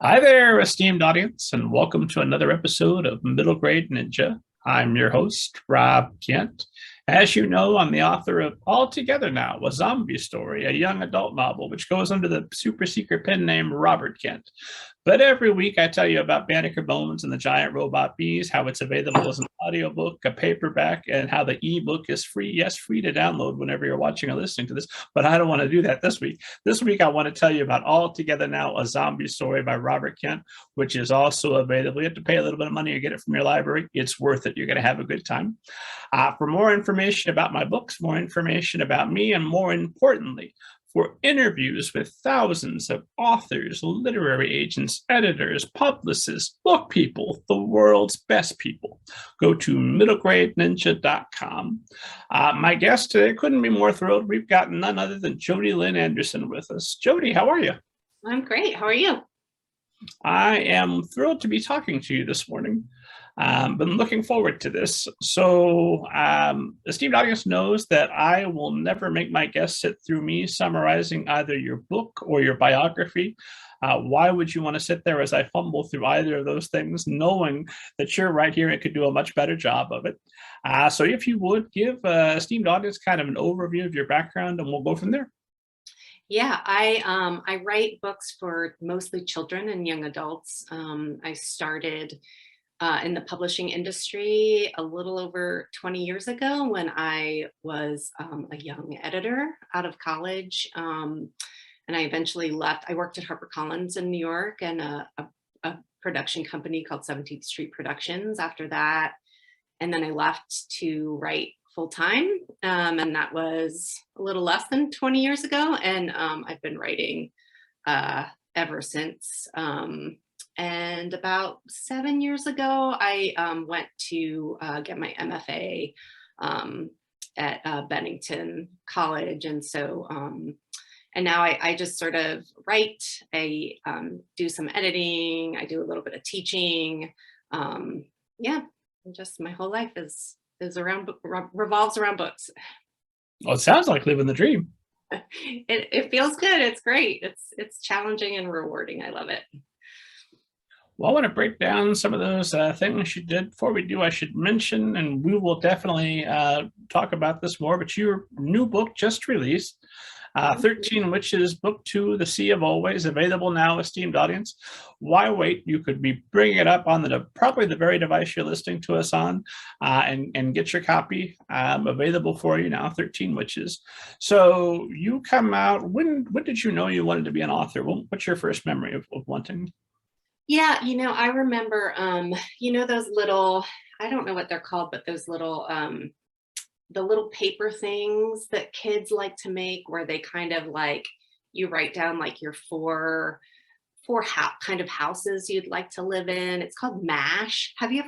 Hi there, esteemed audience, and welcome to another episode of Middle Grade Ninja. I'm your host, Rob Kent. As you know, I'm the author of All Together Now, a zombie story, a young adult novel, which goes under the super secret pen name Robert Kent. But every week I tell you about Banneker Bones and the Giant Robot Bees, how it's available as an audiobook, a paperback, and how the ebook is free. Yes, free to download whenever you're watching or listening to this. But I don't want to do that this week. This week I want to tell you about All Together Now, a zombie story by Robert Kent, which is also available. You have to pay a little bit of money to get it from your library. It's worth it. You're going to have a good time. For more information about my books, more information about me, and more importantly, for interviews with thousands of authors, literary agents, editors, publicists, book people, the world's best people, go to middlegradeninja.com. My guest today couldn't be more thrilled. We've got none other than Jodi Lynn Anderson with us. Jodi, how are you? I'm great. How are you? I am thrilled to be talking to you this morning. Been looking forward to this. So, esteemed audience knows that I will never make my guests sit through me summarizing either your book or your biography. Why would you want to sit there as I fumble through either of those things, knowing that you're right here and could do a much better job of it? So if you would give esteemed audience kind of an overview of your background, and we'll go from there. Yeah, I write books for mostly children and young adults. I started in the publishing industry a little over 20 years ago when I was a young editor out of college. And I eventually left. I worked at Harpercollins in New York and a production company called 17th Street Productions after that. And then I left to write full time. And that was a little less than 20 years ago. And I've been writing ever since. And about 7 years ago, I went to get my MFA at Bennington College. And so, and now I just sort of write, I do some editing, I do a little bit of teaching. Yeah, just my whole life is around, revolves around books. Well, it sounds like living the dream. It feels good. It's great. It's challenging and rewarding. I love it. Well, I want to break down some of those things you did. Before we do, I should mention, and we will definitely talk about this more, but your new book just released, 13 Witches, Book 2, The Sea of Always, available now, esteemed audience. Why wait? You could be bringing it up on probably the very device you're listening to us on, and get your copy available for you now, 13 Witches. So you come out, when did you know you wanted to be an author? What's your first memory of wanting? Yeah, I remember, those little, I don't know what they're called, but those little, the little paper things that kids like to make where they kind of like, you write down like your four kind of houses you'd like to live in. It's called MASH. Did you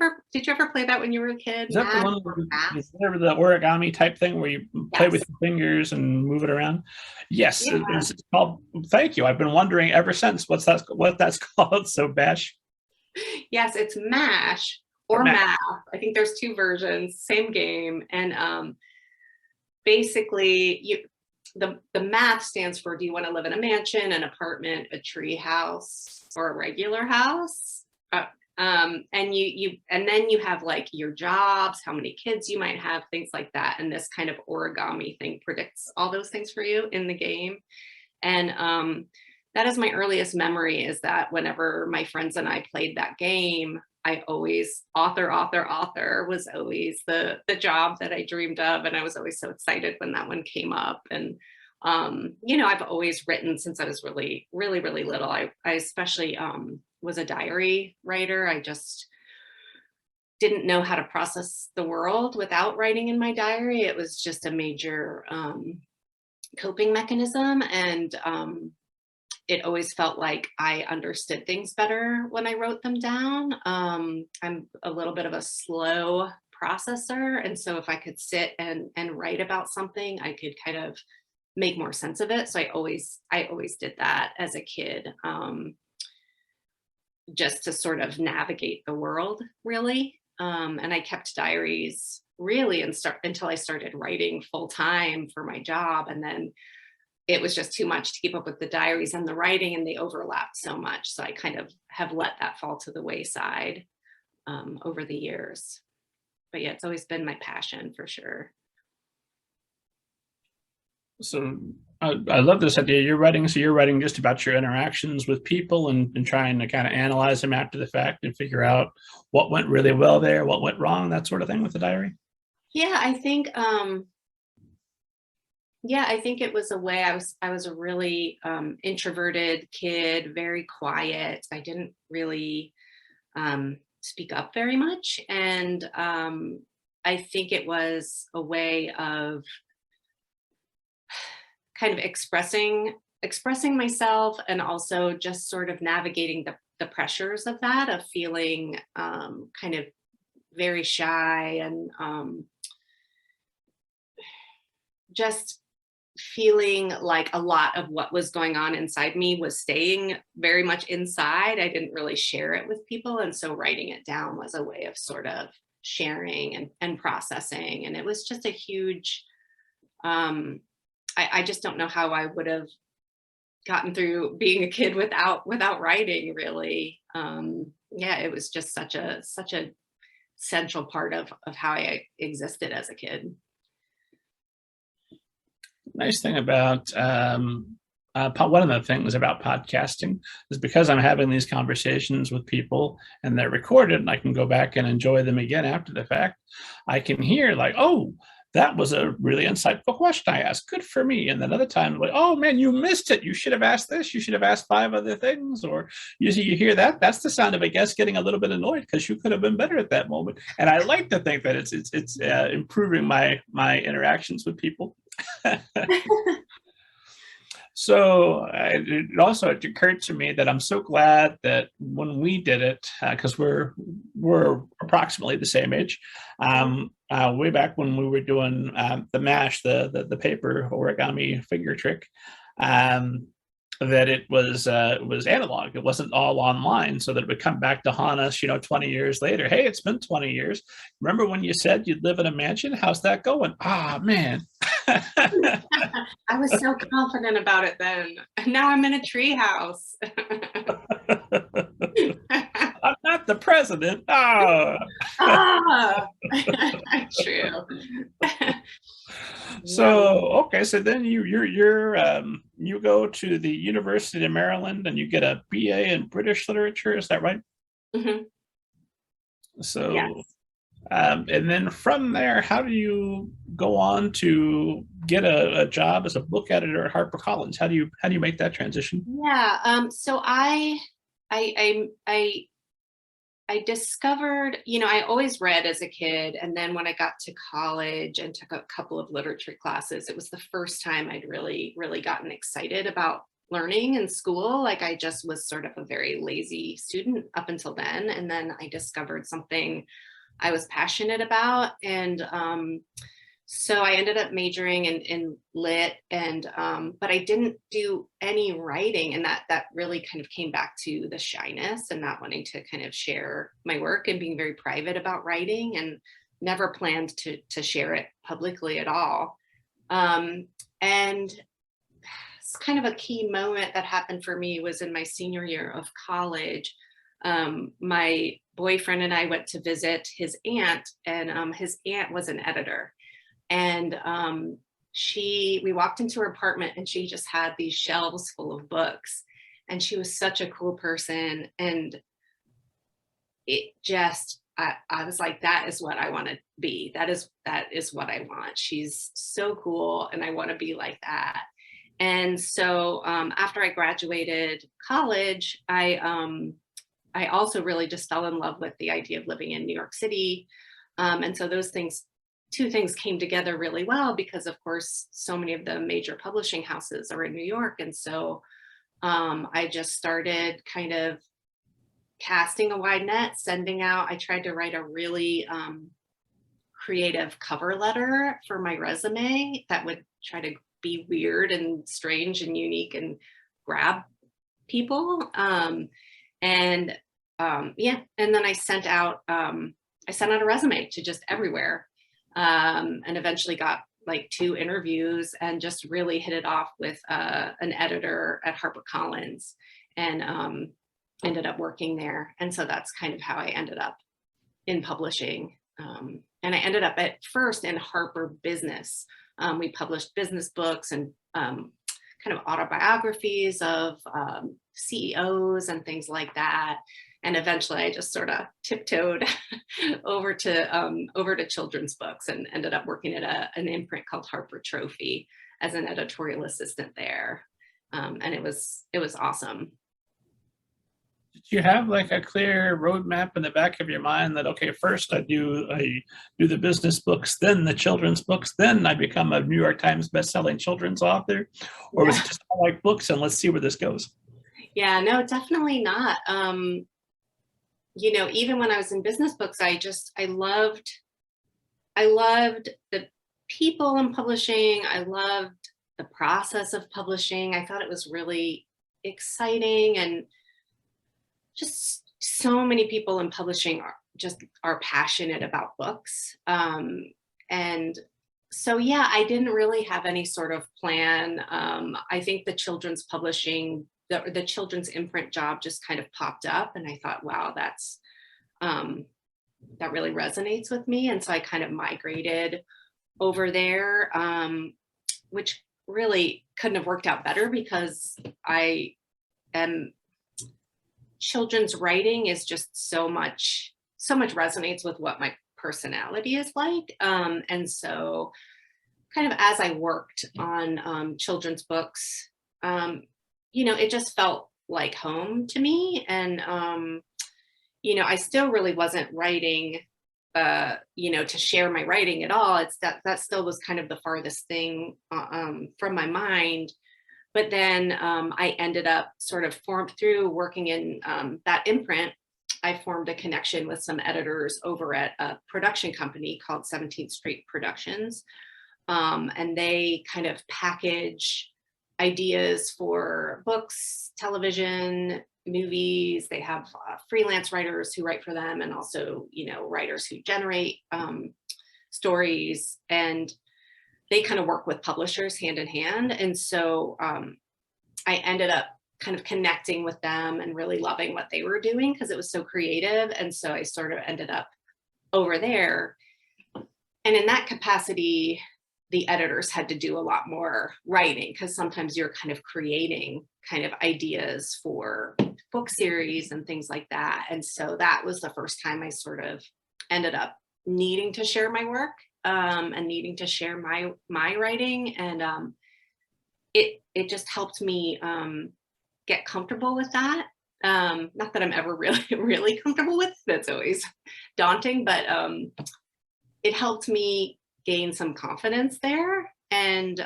ever play that when you were a kid? Is that the MASH one or math? is that the origami type thing where you play with Yes. your fingers and move it around? Yes, Yeah. it's called. Thank you. I've been wondering ever since what that's called. So bash. Yes, it's MASH Or or Matt. math. I think there's two versions, same game. And basically the math stands for, do you want to live in a mansion, an apartment, a tree house, or a regular house? And then you have like your jobs, how many kids you might have, things like that. And this kind of origami thing predicts all those things for you in the game. And that is my earliest memory, is that whenever my friends and I played that game, I always, author was always the job that I dreamed of. And I was always so excited when that one came up. And, I've always written since I was really, really, really little. I especially was a diary writer. I just didn't know how to process the world without writing in my diary. It was just a major coping mechanism. And it always felt like I understood things better when I wrote them down. I'm a little bit of a slow processor. And so if I could sit and write about something, I could kind of make more sense of it. So I always did that as a kid, just to sort of navigate the world, really. And I kept diaries really until I started writing full time for my job. And then it was just too much to keep up with the diaries and the writing, and they overlapped so much. So I kind of have let that fall to the wayside over the years. But yeah, it's always been my passion for sure. So I love this idea. So you're writing just about your interactions with people and trying to kind of analyze them after the fact and figure out what went really well there, what went wrong, that sort of thing with the diary. Yeah, I think it was a way. I was a really introverted kid, very quiet. I didn't really speak up very much, and I think it was a way of kind of expressing myself, and also just sort of navigating the pressures of that, of feeling kind of very shy, and just feeling like a lot of what was going on inside me was staying very much inside. I didn't really share it with people. And so writing it down was a way of sort of sharing and processing. And it was just a huge, I just don't know how I would have gotten through being a kid without writing, really. Yeah, it was just such a central part of how I existed as a kid. Nice thing about one of the things about podcasting is because I'm having these conversations with people and they're recorded and I can go back and enjoy them again after the fact. I can hear like, oh, that was a really insightful question I asked. Good for me. And then other times, like, oh man, you missed it. You should have asked this. You should have asked 5 other things. Or you hear that. That's the sound of a guest getting a little bit annoyed because you could have been better at that moment. And I like to think that it's improving my interactions with people. So it occurred to me that I'm so glad that when we did it, because we're approximately the same age, way back when we were doing the MASH, the paper origami figure trick, that it was analog. It wasn't all online, so that it would come back to haunt us, 20 years later. Hey, it's been 20 years. Remember when you said you'd live in a mansion? How's that going? Ah, man. I was so confident about it then. Now I'm in a tree house. I'm not the president. Ah. True. So okay, so then you go to the University of Maryland and you get a BA in British literature. Is that right? Mm-hmm. So, yes. And then from there, how do you go on to get a job as a book editor at HarperCollins? How do you make that transition? Yeah. So I discovered, I always read as a kid. And then when I got to college and took a couple of literature classes, it was the first time I'd really, really gotten excited about learning in school. Like I just was sort of a very lazy student up until then. And then I discovered something I was passionate about. And so I ended up majoring in lit, and but I didn't do any writing, and that really kind of came back to the shyness and not wanting to kind of share my work and being very private about writing, and never planned to share it publicly at all. And it's kind of a key moment that happened for me was in my senior year of college. My boyfriend and I went to visit his aunt, and his aunt was an editor. And we walked into her apartment and she just had these shelves full of books, and she was such a cool person. And it just, I was like, that is what I want to be. That is what I want. She's so cool, and I want to be like that. And so after I graduated college, I also really just fell in love with the idea of living in New York City. And so those two things came together really well, because of course, so many of the major publishing houses are in New York. And so I just started kind of casting a wide net, sending out. I tried to write a really creative cover letter for my resume that would try to be weird and strange and unique and grab people. And then I sent out a resume to just everywhere, and eventually got like 2 interviews and just really hit it off with an editor at Harpercollins, and ended up working there. And so that's kind of how I ended up in publishing. And I ended up at first in Harper Business. We published business books and kind of autobiographies of CEOs and things like that. And eventually I just sort of tiptoed over to children's books and ended up working at an imprint called Harper Trophy as an editorial assistant there. And it was awesome. Did you have like a clear roadmap in the back of your mind that, okay, first I do the business books, then the children's books, then I become a New York Times bestselling children's author? Or was it just I like books and let's see where this goes? Yeah, no, definitely not. You know, even when I was in business books, I loved the people in publishing. I loved the process of publishing. I thought it was really exciting, and just so many people in publishing are passionate about books. And so, yeah, I didn't really have any sort of plan. I think the children's publishing, the children's imprint job just kind of popped up, and I thought, wow, that really resonates with me. And so I kind of migrated over there, which really couldn't have worked out better because children's writing is just so much resonates with what my personality is like. And so kind of as I worked on children's books, you know, it just felt like home to me. And, you know, I still really wasn't writing, you know, to share my writing at all. It's that still was kind of the farthest thing from my mind. But then I ended up sort of through working in that imprint, I formed a connection with some editors over at a production company called 17th Street Productions. And they kind of package ideas for books, television, movies. They have freelance writers who write for them, and also, you know, writers who generate stories. And they kind of work with publishers hand in hand. And so I ended up kind of connecting with them and really loving what they were doing because it was so creative. And so I sort of ended up over there. And in that capacity, the editors had to do a lot more writing because sometimes you're kind of creating kind of ideas for book series and things like that. And so that was the first time I sort of ended up needing to share my work and needing to share my writing. And it just helped me get comfortable with that. Not that I'm ever really comfortable with, that's always daunting, but it helped me gain some confidence there, and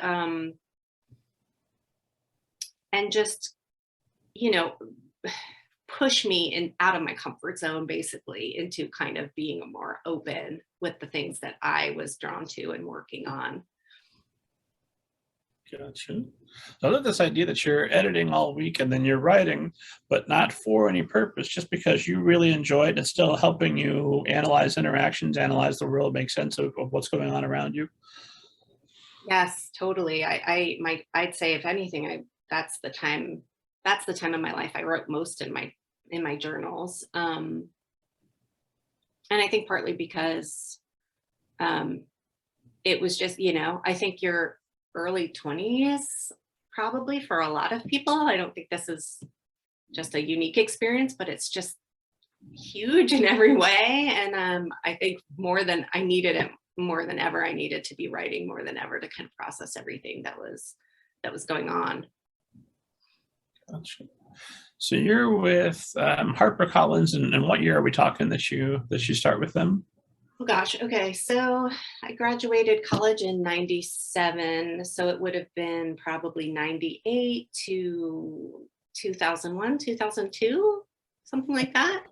just, you know, push me out of my comfort zone, basically, into kind of being more open with the things that I was drawn to and working on. Gotcha. So I love this idea that you're editing all week and then you're writing, but not for any purpose, just because you really enjoy it and it's still helping you analyze interactions, analyze the world, make sense of what's going on around you. Yes, totally. I'd say, if anything, that's the time in my life I wrote most in my journals. And I think partly because it was just, you know, I think your early 20s, probably for a lot of people. I don't think this is just a unique experience, but it's just huge in every way. And I think more than ever, I needed to be writing more than ever to kind of process everything that was going on. Gotcha. So you're with Harpercollins, and what year are we talking that you start with them? Oh gosh, okay. So I graduated college in 97. So it would have been probably 98 to 2001, 2002, something like that.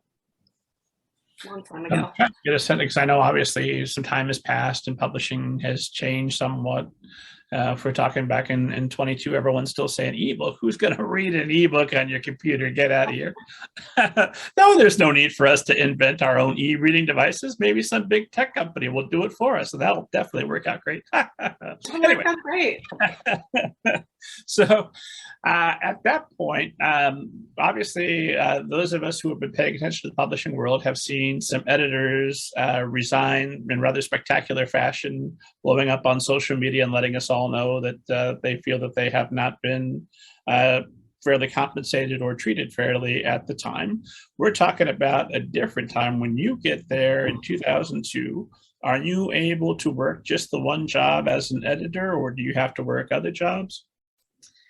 long time I'm ago. trying to get a sense because I know obviously some time has passed and publishing has changed somewhat. If we're talking back in 22, everyone's still saying ebook. Who's going to read an ebook on your computer? Get out of here. No, there's no need for us to invent our own e-reading devices. Maybe some big tech company will do it for us, and that'll definitely work out great. Anyway, Great. so at that point, obviously, those of us who have been paying attention to the publishing world have seen some editors resign in rather spectacular fashion, blowing up on social media and letting us all know that they feel that they have not been fairly compensated or treated fairly at the time. We're talking about a different time. When you get there in 2002, are you able to work just the one job as an editor, or do you have to work other jobs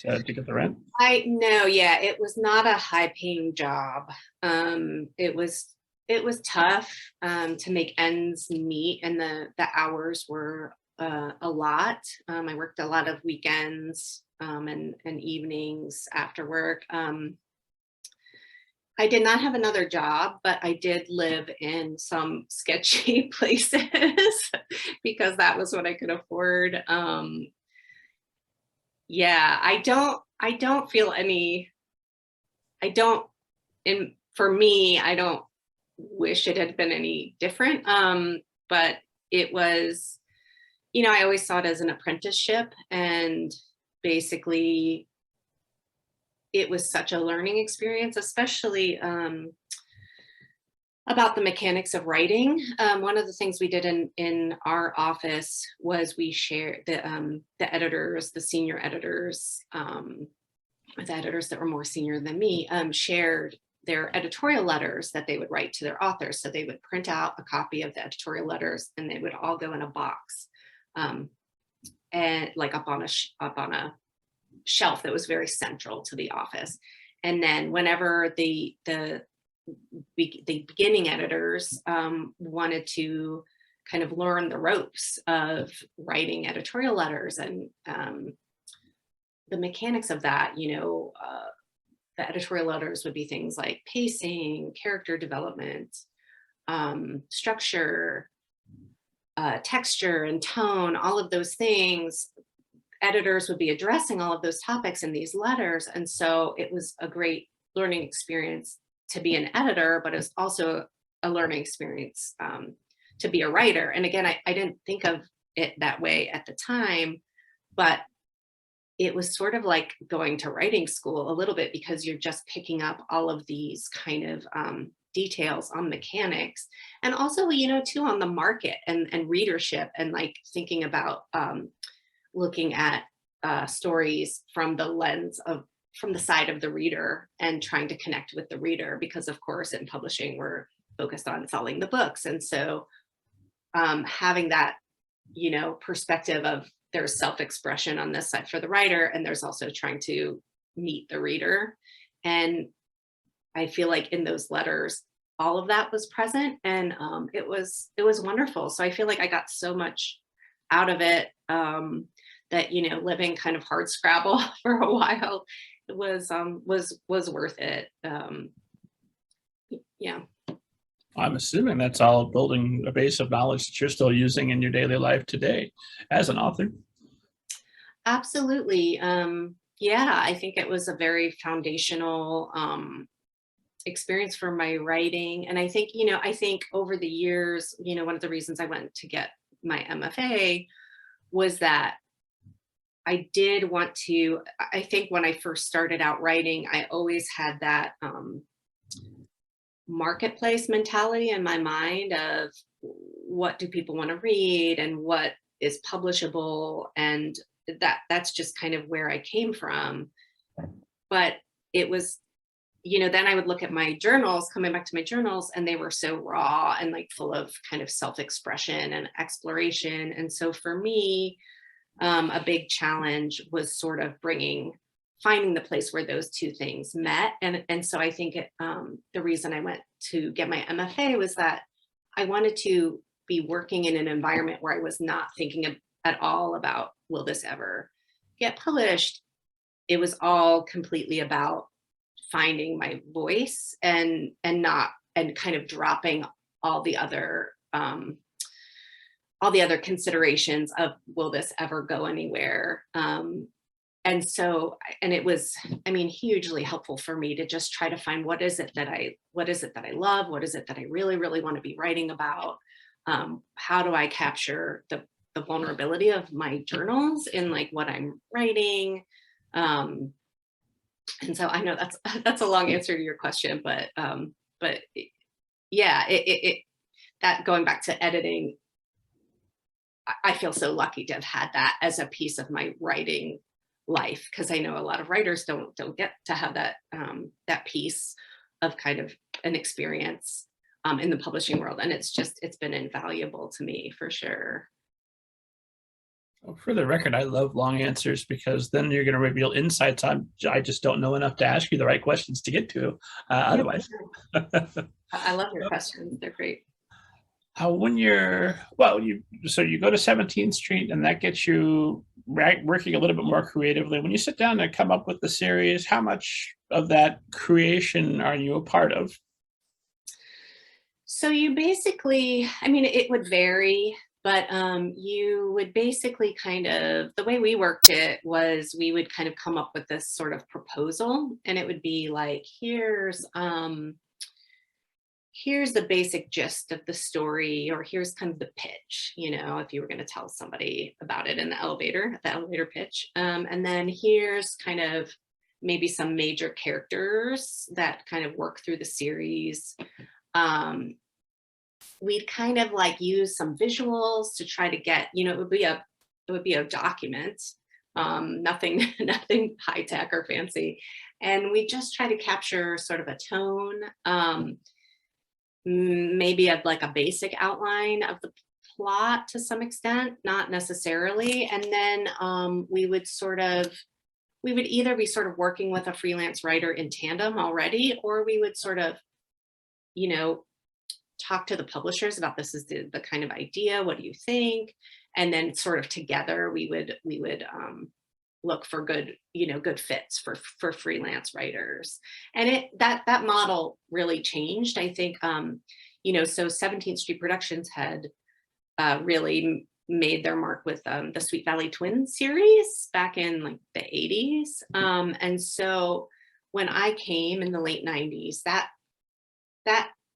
to get the rent? Yeah, it was not a high-paying job. It was tough to make ends meet, and the hours were a lot. I worked a lot of weekends and evenings after work. I did not have another job, but I did live in some sketchy places because that was what I could afford. Yeah, I don't feel any, I don't, and for me, I don't wish it had been any different. But it was, I always saw it as an apprenticeship, and basically it was such a learning experience, especially about the mechanics of writing. One of the things we did in our office was we shared the editors, the senior editors, the editors that were more senior than me, shared their editorial letters that they would write to their authors. So they would print out a copy of the editorial letters, and they would all go in a box, and like up on a shelf that was very central to the office. And then whenever the beginning editors wanted to kind of learn the ropes of writing editorial letters and the mechanics of that, the editorial letters would be things like pacing, character development, structure, texture and tone, all of those things. Editors would be addressing all of those topics in these letters. And so it was a great learning experience to be an editor, but it's also a learning experience to be a writer. And again, I didn't think of it that way at the time, but it was sort of like going to writing school a little bit, because you're just picking up all of these kind of details on mechanics, and also, too, on the market and readership, and like thinking about looking at stories from the lens of, from the side of the reader, and trying to connect with the reader, because of course in publishing we're focused on selling the books. And so having that, perspective of there's self-expression on this side for the writer, and there's also trying to meet the reader. And I feel like in those letters, all of that was present, and it was wonderful. So I feel like I got so much out of it, that, living kind of hard scrabble for a while was worth it. Yeah. I'm assuming that's all building a base of knowledge that you're still using in your daily life today as an author. Absolutely. Yeah, I think it was a very foundational experience for my writing. And I think, over the years, one of the reasons I went to get my MFA was that I did want to, I think when I first started out writing, I always had that marketplace mentality in my mind of what do people want to read and what is publishable, and that's just kind of where I came from. But it was, then I would look at my journals, coming back to my journals, and they were so raw and like full of kind of self-expression and exploration. And so for me, a big challenge was sort of finding the place where those two things met. And so I think the reason I went to get my MFA was that I wanted to be working in an environment where I was not thinking at all about, will this ever get published? It was all completely about finding my voice and kind of dropping all the other considerations of, will this ever go anywhere? And so, and it was, I mean, hugely helpful for me to just try to find what is it that I love? What is it that I really, really want to be writing about? How do I capture the vulnerability of my journals in like what I'm writing? And so I know that's a long answer to your question, but yeah, that going back to editing, I feel so lucky to have had that as a piece of my writing life, because I know a lot of writers don't get to have that that piece of kind of an experience in the publishing world, and it's been invaluable to me for sure. Well, for the record, I love long answers because then you're going to reveal insights I just don't know enough to ask you the right questions to get to. Otherwise, I love your questions; they're great. When you're you go to 17th Street, and that gets you working a little bit more creatively. When you sit down and come up with the series, how much of that creation are you a part of? So you basically, I mean, it would vary, but you would basically kind of, the way we worked it was we would kind of come up with this sort of proposal, and it would be like, here's the basic gist of the story, or here's kind of the pitch, you know, if you were going to tell somebody about it in the elevator pitch. And then here's kind of maybe some major characters that kind of work through the series. We'd kind of like use some visuals to try to get, you know, it would be a document, nothing high tech or fancy. And we just try to capture sort of a tone, maybe of like a basic outline of the plot to some extent, not necessarily. And then we would either be sort of working with a freelance writer in tandem already, or we would sort of, you know, talk to the publishers about, this is the kind of idea, what do you think? And then sort of together we would look for good fits for freelance writers. And that model really changed, I think. So 17th Street Productions had really made their mark with the Sweet Valley Twins series back in like the 80s. And so when I came in the late 90s, that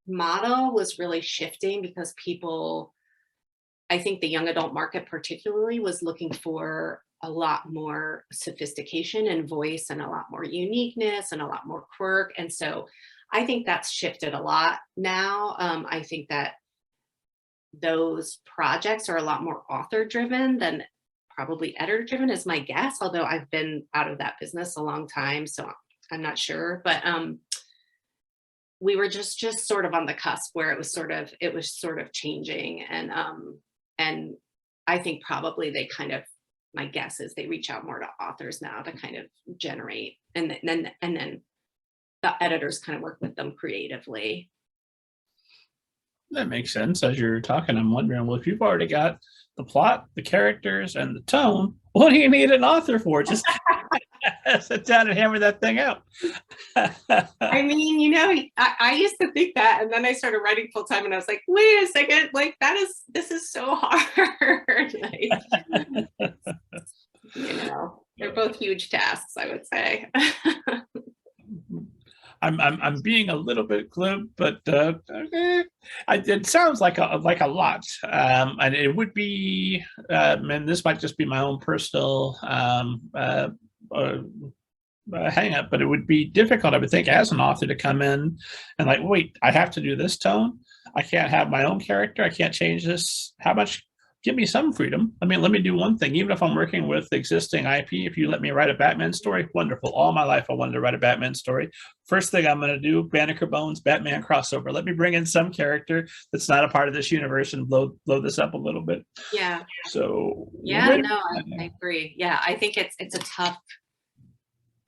model was really shifting, because people, I think the young adult market particularly, was looking for a lot more sophistication and voice, and a lot more uniqueness, and a lot more quirk. And so I think that's shifted a lot now. I think that those projects are a lot more author driven than probably editor driven, is my guess, although I've been out of that business a long time, so I'm not sure. But we were just sort of on the cusp where it was sort of changing. And I think probably they kind of, my guess is they reach out more to authors now to kind of generate, and then the editors kind of work with them creatively. That makes sense. As you're talking, I'm wondering, well, if you've already got the plot, the characters, and the tone, what do you need an author for? Just sit down and hammer that thing out. I mean, you know, I used to think that, and then I started writing full time, and I was like, wait a second, like this is so hard. Like, you know, they're both huge tasks, I would say. I'm being a little bit glib, but it sounds like a lot, and it would be, and this might just be my own personal hang up, but it would be difficult, I would think, as an author to come in and like, wait, I have to do this tone. I can't have my own character. I can't change this. How much? Give me some freedom. I mean, let me do one thing. Even if I'm working with existing IP, if you let me write a Batman story, wonderful. All my life, I wanted to write a Batman story. First thing I'm going to do, Banneker Bones, Batman crossover. Let me bring in some character that's not a part of this universe and blow this up a little bit. Yeah. So yeah, no, I agree. Yeah, I think it's a tough.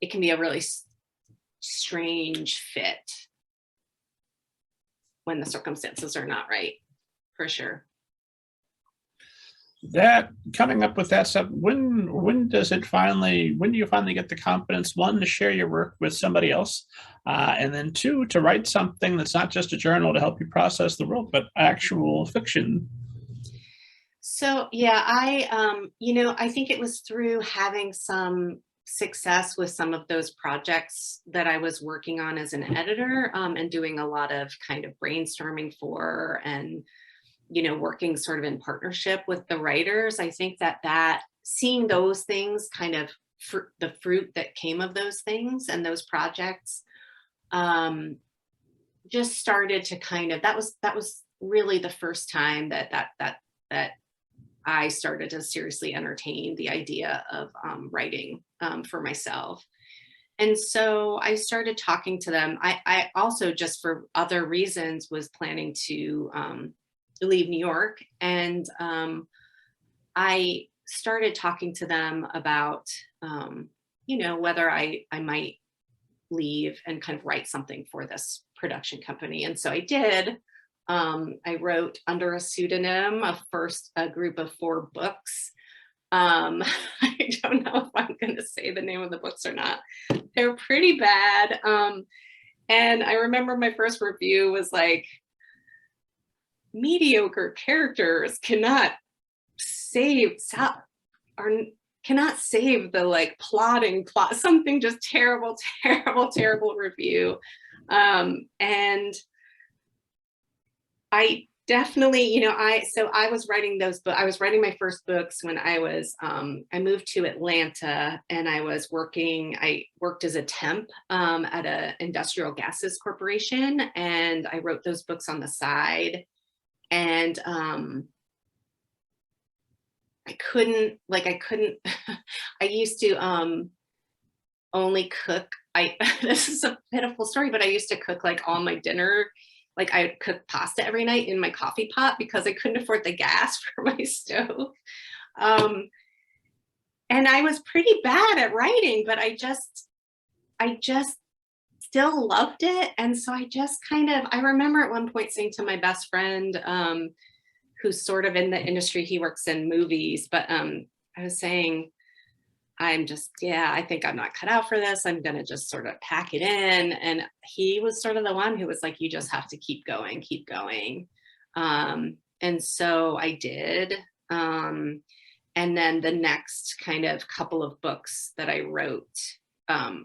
It can be a really strange fit when the circumstances are not right, for sure. that coming up with that stuff, when does it finally, when do you finally get the confidence, one, to share your work with somebody else, and then two, to write something that's not just a journal to help you process the world, but actual fiction? So yeah, I think it was through having some success with some of those projects that I was working on as an editor, and doing a lot of kind of brainstorming for, and working sort of in partnership with the writers. I think that seeing those things kind of the fruit that came of those things and those projects, um, just started to kind of, that was really the first time that I started to seriously entertain the idea of writing for myself. And so I started talking to them. I also, just for other reasons, was planning to leave New York. And I started talking to them about, whether I might leave and kind of write something for this production company. And so I did. I wrote under a pseudonym, a group of 4 books. I don't know if I'm going to say the name of the books or not. They're pretty bad. And I remember my first review was like, mediocre characters cannot save or cannot save the like plot, something just terrible, terrible review. And I definitely, I was writing those books. I was writing my first books when I moved to Atlanta, and I worked as a temp at a industrial gases corporation, and I wrote those books on the side. And I couldn't, I used to only cook. This is a pitiful story, but I used to cook like all my dinner. Like I would cook pasta every night in my coffee pot because I couldn't afford the gas for my stove. And I was pretty bad at writing, but I just still loved it. And so I remember at one point saying to my best friend, who's sort of in the industry, he works in movies, but I was saying, I think I'm not cut out for this. I'm going to just sort of pack it in. And he was sort of the one who was like, you just have to keep going, keep going. And so I did. And then the next kind of couple of books that I wrote, I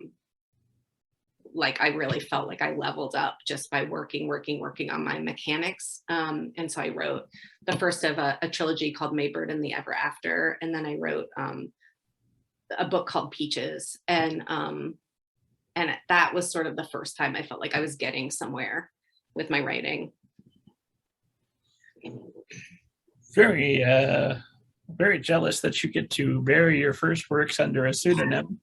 really felt like I leveled up just by working on my mechanics. And so I wrote the first of a trilogy called May Bird and the Ever After. And then I wrote a book called Peaches. And that was sort of the first time I felt like I was getting somewhere with my writing. Very very jealous that you get to bury your first works under a pseudonym.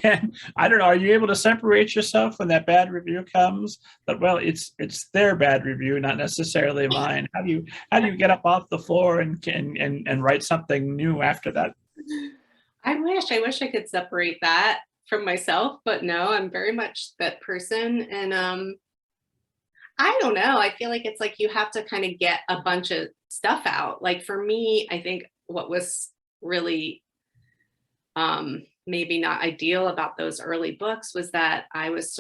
And I don't know, are you able to separate yourself when that bad review comes? But well, it's their bad review, not necessarily mine. How do you get up off the floor and write something new after that? I wish I could separate that from myself, but no, I'm very much that person. And I don't know. I feel like it's like you have to kind of get a bunch of stuff out. Like for me, I think what was really maybe not ideal about those early books was that I was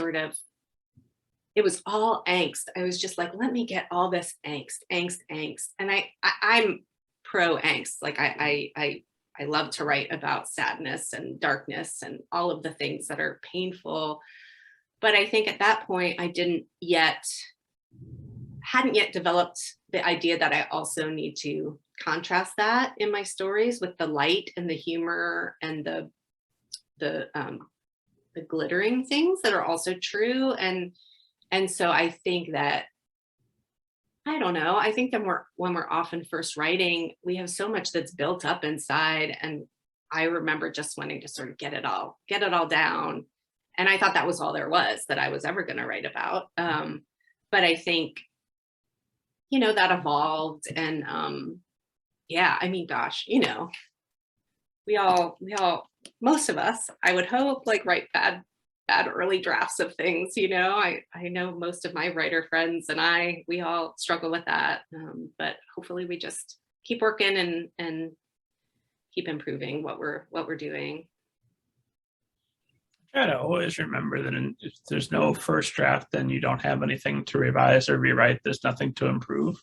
it was all angst. I was just like, let me get all this angst. And I'm pro angst. Like I love to write about sadness and darkness and all of the things that are painful. But I think at that point, I hadn't yet developed the idea that I also need to contrast that in my stories with the light and the humor and the glittering things that are also true. And so I think that, I don't know, I think that when we're often first writing, we have so much that's built up inside. And I remember just wanting to sort of get it all down. And I thought that was all there was that I was ever going to write about. But I think, that evolved. And yeah, I mean, gosh, we all, most of us, I would hope, like write bad early drafts of things. I know most of my writer friends and we all struggle with that. But hopefully we just keep working and keep improving what we're doing. Try to always remember that if there's no first draft, then you don't have anything to revise or rewrite. There's nothing to improve.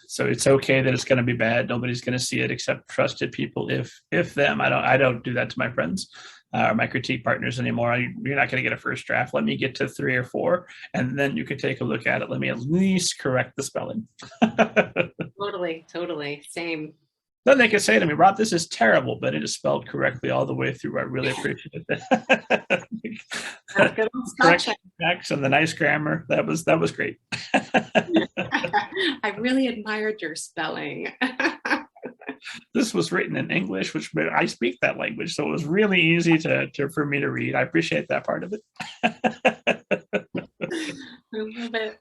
So it's okay that it's going to be bad. Nobody's going to see it except trusted people. If them, I don't do that to my friends or my critique partners anymore. You're not going to get a first draft. Let me get to 3 or 4, and then you can take a look at it. Let me at least correct the spelling. Totally. Same. Then they can say to me, Rob, this is terrible, but it is spelled correctly all the way through. I really appreciate that. Correct checks and the nice grammar. That was great. I really admired your spelling. This was written in English, which I speak that language, so it was really easy for me to read. I appreciate that part of it. I love it.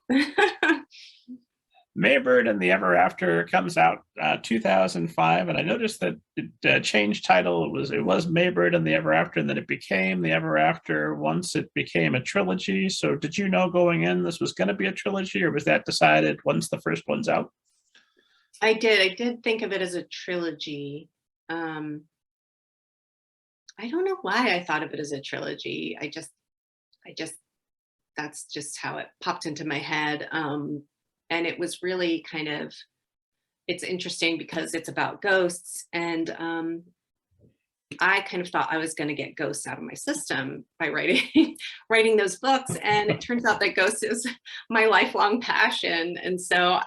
May Bird and the Ever After comes out 2005, and I noticed that it changed title. It was May Bird and the Ever After, and then it became the Ever After once it became a trilogy. So did you know going in this was going to be a trilogy, or was that decided once the first one's out? I did think of it as a trilogy. I don't know why I thought of it as a trilogy. I just that's just how it popped into my head. And it was really it's interesting because it's about ghosts, and I kind of thought I was going to get ghosts out of my system by writing those books, and it turns out that ghosts is my lifelong passion. And so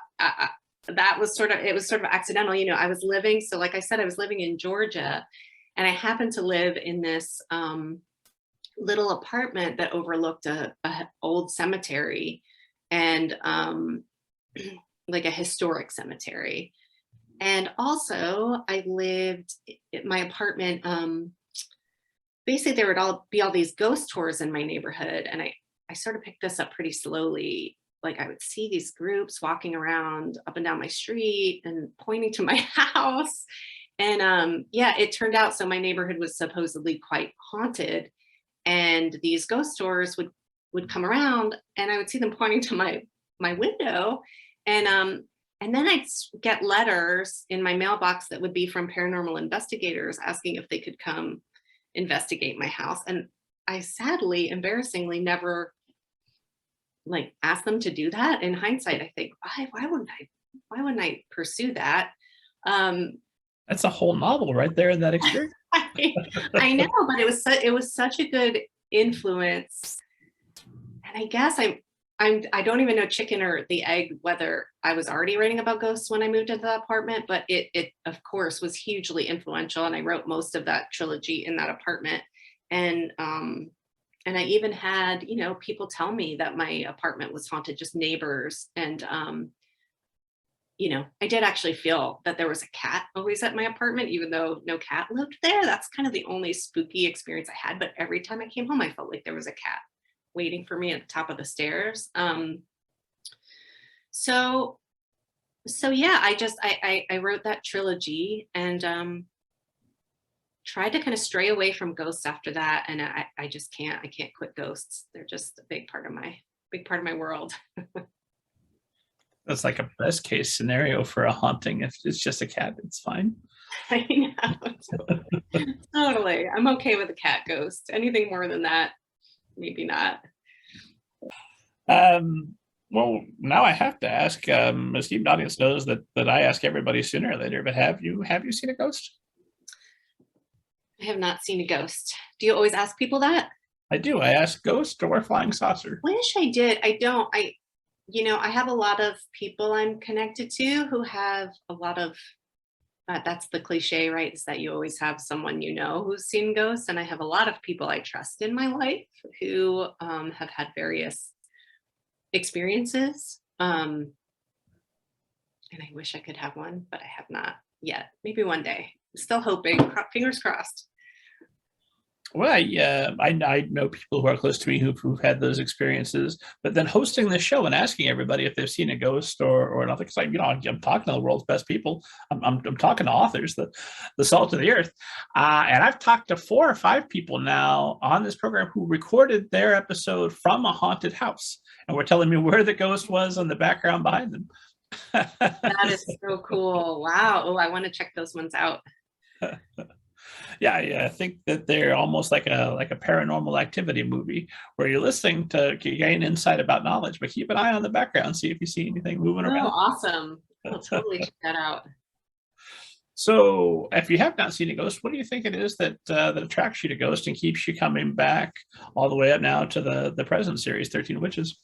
that was sort of accidental. I was living, so like I said, I was living in Georgia, and I happened to live in this little apartment that overlooked a old cemetery, and like a historic cemetery. And also I lived in my apartment. Basically there would be all these ghost tours in my neighborhood. And I sort of picked this up pretty slowly. Like I would see these groups walking around up and down my street and pointing to my house. And it turned out, so my neighborhood was supposedly quite haunted. And these ghost tours would come around, and I would see them pointing to my window, and then I'd get letters in my mailbox that would be from paranormal investigators asking if they could come investigate my house. And I sadly, embarrassingly, never asked them to do that. In hindsight, I think, why wouldn't I pursue that? That's a whole novel right there in that experience. I know, but it was such a good influence. And I guess I don't even know chicken or the egg whether I was already writing about ghosts when I moved into the apartment, but it of course was hugely influential, and I wrote most of that trilogy in that apartment. And I even had people tell me that my apartment was haunted, just neighbors. And I did actually feel that there was a cat always at my apartment, even though no cat lived there. That's kind of the only spooky experience I had. But every time I came home, I felt like there was a cat waiting for me at the top of the stairs. So yeah, I wrote that trilogy, and tried to kind of stray away from ghosts after that. And I just can't quit ghosts. They're just a big part of my world. That's like a best case scenario for a haunting. If it's just a cat, it's fine. I know. Totally. I'm okay with a cat ghost. Anything more than that, maybe not. Well, now I have to ask. The esteemed audience knows that I ask everybody sooner or later. But have you seen a ghost? I have not seen a ghost. Do you always ask people that? I do. I ask ghost or flying saucer. Wish I did. I don't. I have a lot of people I'm connected to who have a lot of. That's the cliche, right? Is that you always have someone who's seen ghosts, and I have a lot of people I trust in my life who have had various experiences. And I wish I could have one, but I have not yet. Maybe one day. Still hoping. Fingers crossed. Well, I know people who are close to me who've had those experiences, but then hosting the show and asking everybody if they've seen a ghost or nothing. It's like, I'm talking to the world's best people. I'm talking to authors, the salt of the earth. And I've talked to 4 or 5 people now on this program who recorded their episode from a haunted house and were telling me where the ghost was and the background behind them. That is so cool. Wow. Oh, I want to check those ones out. Yeah, yeah, I think that they're almost like a paranormal activity movie where you're listening to gain insight about knowledge, but keep an eye on the background, see if you see anything moving Oh, around. awesome. I'll totally check that out. So, if you have not seen a ghost, what do you think it is that attracts you to ghosts and keeps you coming back all the way up now to the present series, 13 Witches?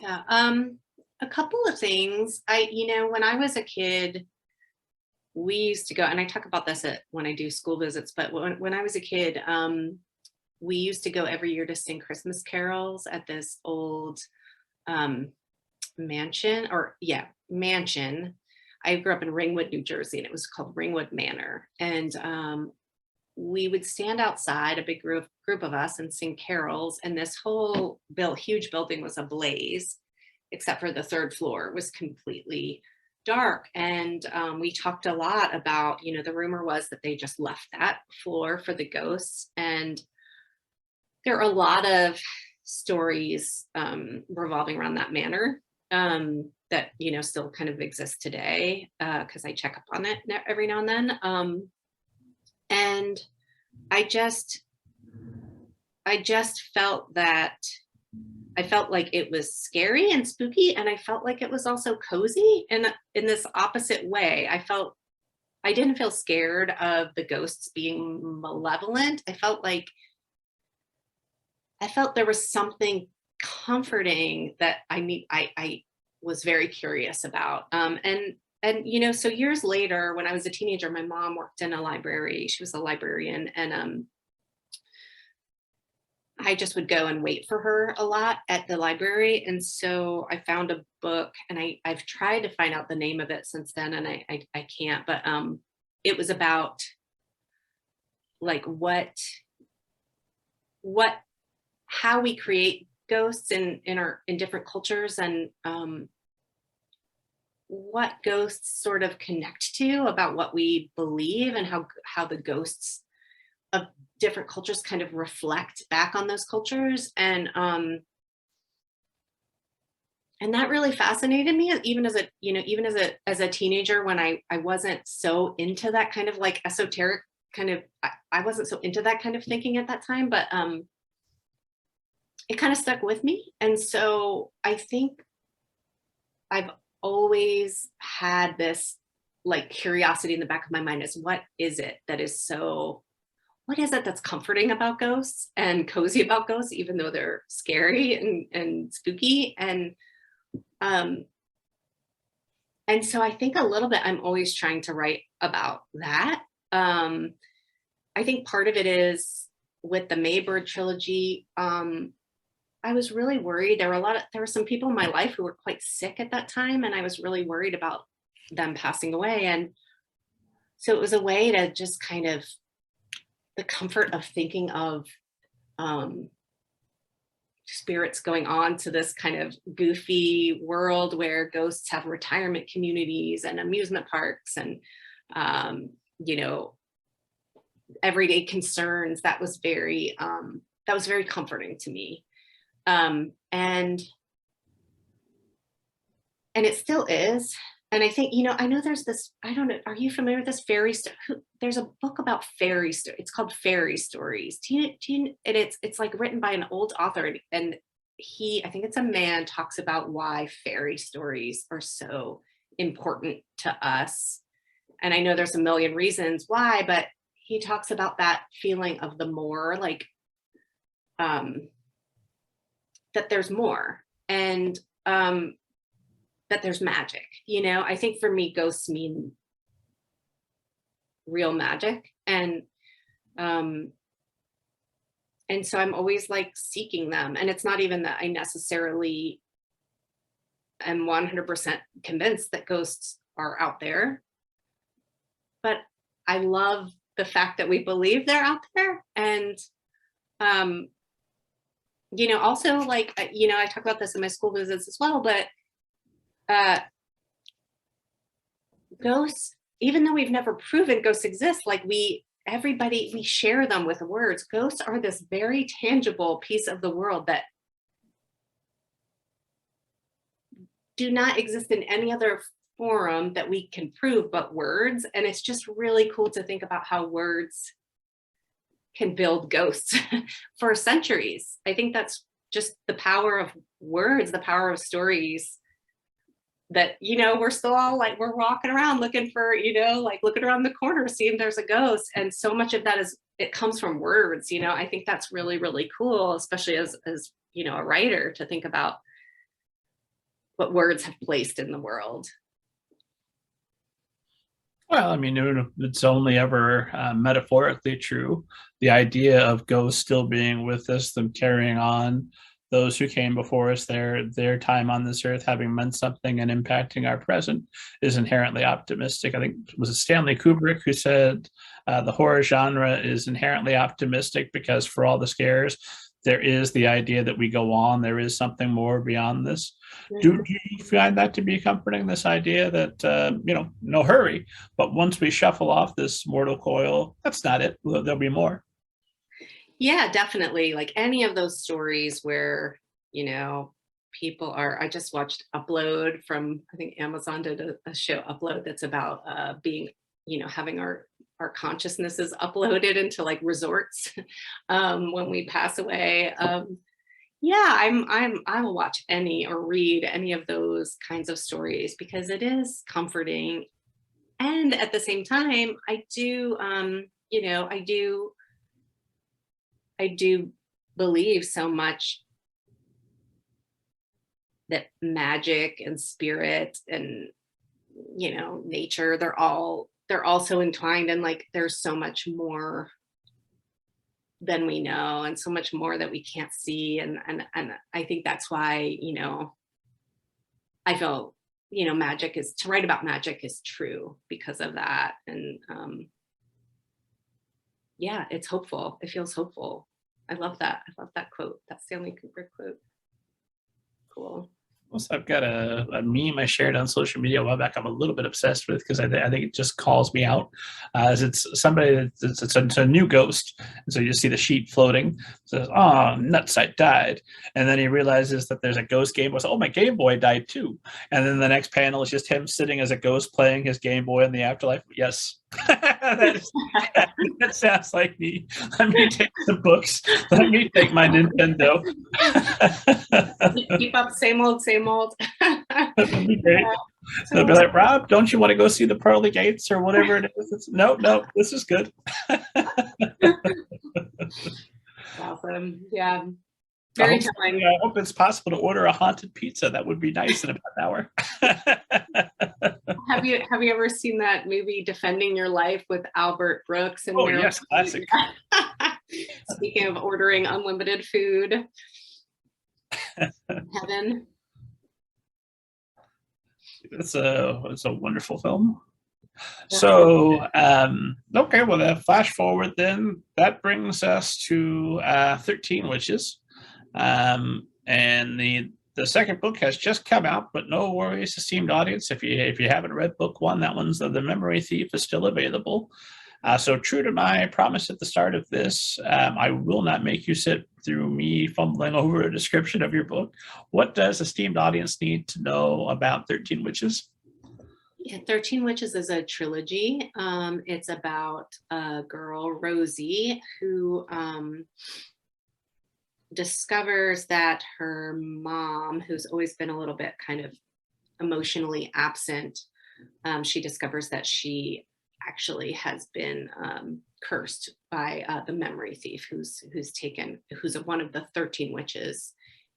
Yeah. A couple of things. When I was a kid, we used to go, and I talk about this when I do school visits, but when I was a kid, we used to go every year to sing Christmas carols at this old um, mansion, mansion. I grew up in Ringwood, New Jersey, and it was called Ringwood Manor. And we would stand outside, a big group of us, and sing carols. And this whole huge building was ablaze, except for the third floor was completely dark. And we talked a lot about, the rumor was that they just left that floor for the ghosts. And there are a lot of stories revolving around that manor that still kind of exist today, because I check up on it every now and then. And I just felt that I felt like it was scary and spooky, and I felt like it was also cozy in this opposite way. I didn't feel scared of the ghosts being malevolent. I felt there was something comforting that I was very curious about. So years later, when I was a teenager, my mom worked in a library. She was a librarian, and I just would go and wait for her a lot at the library. And so I found a book, and I've tried to find out the name of it since then, and I can't. But it was about like how we create ghosts in different cultures, and what ghosts sort of connect to about what we believe, and how the ghosts of different cultures kind of reflect back on those cultures. And that really fascinated me, even as a teenager, when I wasn't so into that kind of like esoteric kind of, I wasn't so into that kind of thinking at that time, but it kind of stuck with me. And so I think I've always had this like curiosity in the back of my mind, is what is it that's comforting about ghosts and cozy about ghosts, even though they're scary and spooky. And so I think a little bit I'm always trying to write about that. I think part of it is with the May Bird Trilogy. I was really worried. There were some people in my life who were quite sick at that time, and I was really worried about them passing away. And so it was a way to just kind of the comfort of thinking of spirits going on to this kind of goofy world where ghosts have retirement communities and amusement parks and everyday concerns. That was very comforting to me. And it still is. And I think, I know there's this, I don't know, are you familiar with this fairy story? There's a book about fairy stories. It's called Fairy Stories. And it's like written by an old author, and I think it's a man, talks about why fairy stories are so important to us. And I know there's a million reasons why, but he talks about that feeling of the more, like, that there's more, and that there's magic. I think for me, ghosts mean real magic, and so I'm always like seeking them. And it's not even that I necessarily am 100% convinced that ghosts are out there, but I love the fact that we believe they're out there. And also, like, I talk about this in my school visits as well, but ghosts, even though we've never proven ghosts exist, like we share them with words. Ghosts are this very tangible piece of the world that do not exist in any other forum that we can prove but words. And it's just really cool to think about how words can build ghosts for centuries. I think that's just the power of words, the power of stories, that, we're still all like, we're walking around looking for, like looking around the corner, seeing there's a ghost. And so much of that it comes from words. I think that's really, really cool, especially as a writer, to think about what words have placed in the world. Well, I mean, it's only ever metaphorically true. The idea of ghosts still being with us, them carrying on, those who came before us, their time on this earth having meant something and impacting our present, is inherently optimistic. I think it was Stanley Kubrick who said the horror genre is inherently optimistic because for all the scares, there is the idea that we go on. There is something more beyond this. Do you find that to be comforting, this idea that, no hurry, but once we shuffle off this mortal coil, that's not it. There'll be more. Yeah, definitely. Like any of those stories where, people are, I just watched Upload from, I think Amazon did a show, Upload, that's about being, having our consciousnesses uploaded into like resorts when we pass away. Yeah, I will watch any or read any of those kinds of stories because it is comforting. And at the same time, I do, I do believe so much that magic and spirit and, nature, they're all so entwined, and like there's so much more than we know and so much more that we can't see. And I think that's why, I feel, magic is, to write about magic is true because of that. And yeah, it's hopeful. It feels hopeful. I love that. I love that quote, that Stanley Kubrick quote. Cool. Also, I've got a meme I shared on social media a while back. I'm a little bit obsessed with because I think it just calls me out. As it's somebody it's a new ghost, and so you just see the sheet floating. It says, "Oh, nuts! I died," and then he realizes that there's a ghost Game Boy. So, oh, my Game Boy died too. And then the next panel is just him sitting as a ghost playing his Game Boy in the afterlife. Yes. that sounds like me. Let me take the books. Let me take my Nintendo. Keep up, same old, same old. That'd be great. They'll be like, Rob, don't you want to go see the pearly gates or whatever it is? No, this is good. Awesome. Yeah. Very telling. I hope it's possible to order a haunted pizza. That would be nice in about an hour. Have you ever seen that movie Defending Your Life with Albert Brooks? And yes, classic. Speaking of ordering unlimited food, heaven. It's a wonderful film. So, okay, well, flash forward then. That brings us to 13 Witches. And the second book has just come out, but no worries, esteemed audience. If you haven't read book one, that one's The Memory Thief is still available. So true to my promise at the start of this, I will not make you sit through me fumbling over a description of your book. What does esteemed audience need to know about 13 Witches? Yeah, 13 Witches is a trilogy. It's about a girl, Rosie, who discovers that her mom, who's always been a little bit kind of emotionally absent, she discovers that she actually has been cursed by the memory thief, who's one of the 13 witches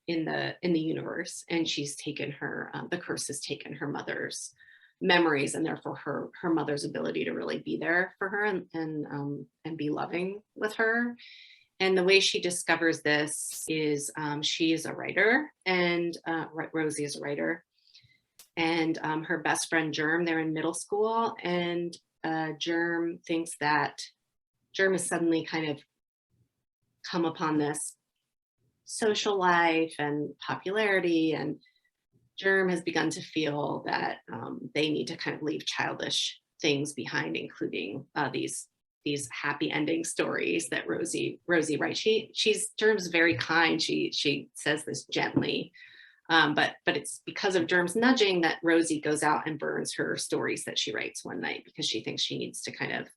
in the universe, and she's taken her the curse has taken her mother's memories, and therefore her mother's ability to really be there for her and be loving with her. And the way she discovers this is she is a writer, and Rosie is a writer, and her best friend Germ, they're in middle school, and Germ thinks that Germ has suddenly kind of come upon this social life and popularity, and Germ has begun to feel that they need to kind of leave childish things behind, including these happy ending stories that Rosie writes. Germ's very kind. She says this gently, But it's because of Germ's nudging that Rosie goes out and burns her stories that she writes one night because she thinks she needs to kind of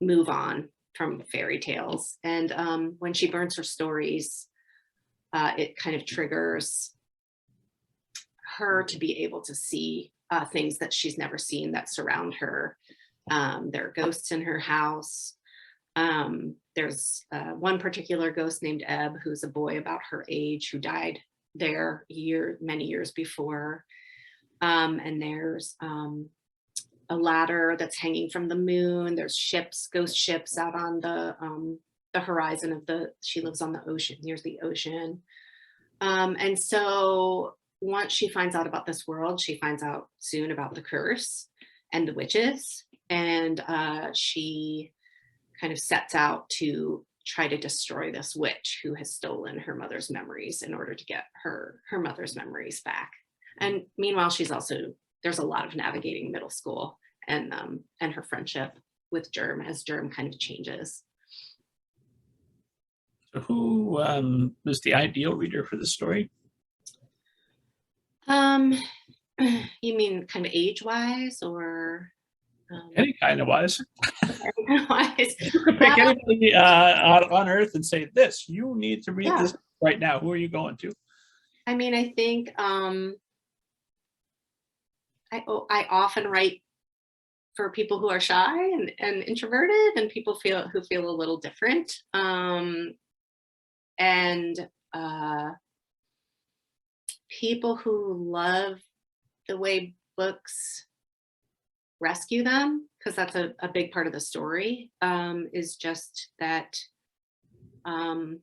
move on from fairy tales. And when she burns her stories, it kind of triggers her to be able to see things that she's never seen that surround her. There are ghosts in her house. There's one particular ghost named Ebb, who's a boy about her age who died there many years before. And there's a ladder that's hanging from the moon. There's ships, ghost ships out on the horizon of she lives on the ocean, near the ocean. And so once she finds out about this world, she finds out soon about the curse and the witches. And she kind of sets out to try to destroy this witch who has stolen her mother's memories in order to get her mother's memories back. And meanwhile, there's a lot of navigating middle school and her friendship with Germ as Germ kind of changes. So who was the ideal reader for the story? You mean kind of age-wise or? Any kind of wise. Wise. You could pick anybody on Earth and say, this, you need to read this right now. Who are you going to? I mean, I think I often write for people who are shy and introverted and people who feel a little different. And people who love the way books rescue them, because that's a big part of the story, is just that I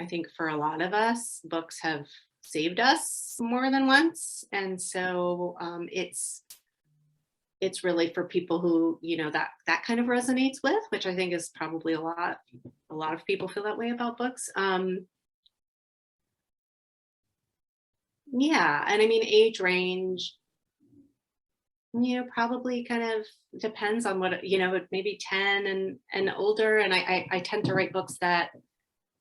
think for a lot of us, books have saved us more than once. And so it's really for people who, that kind of resonates with, which I think is probably a lot of people feel that way about books. Yeah, and I mean, age range, probably kind of depends on what, maybe 10 and older. And I tend to write books that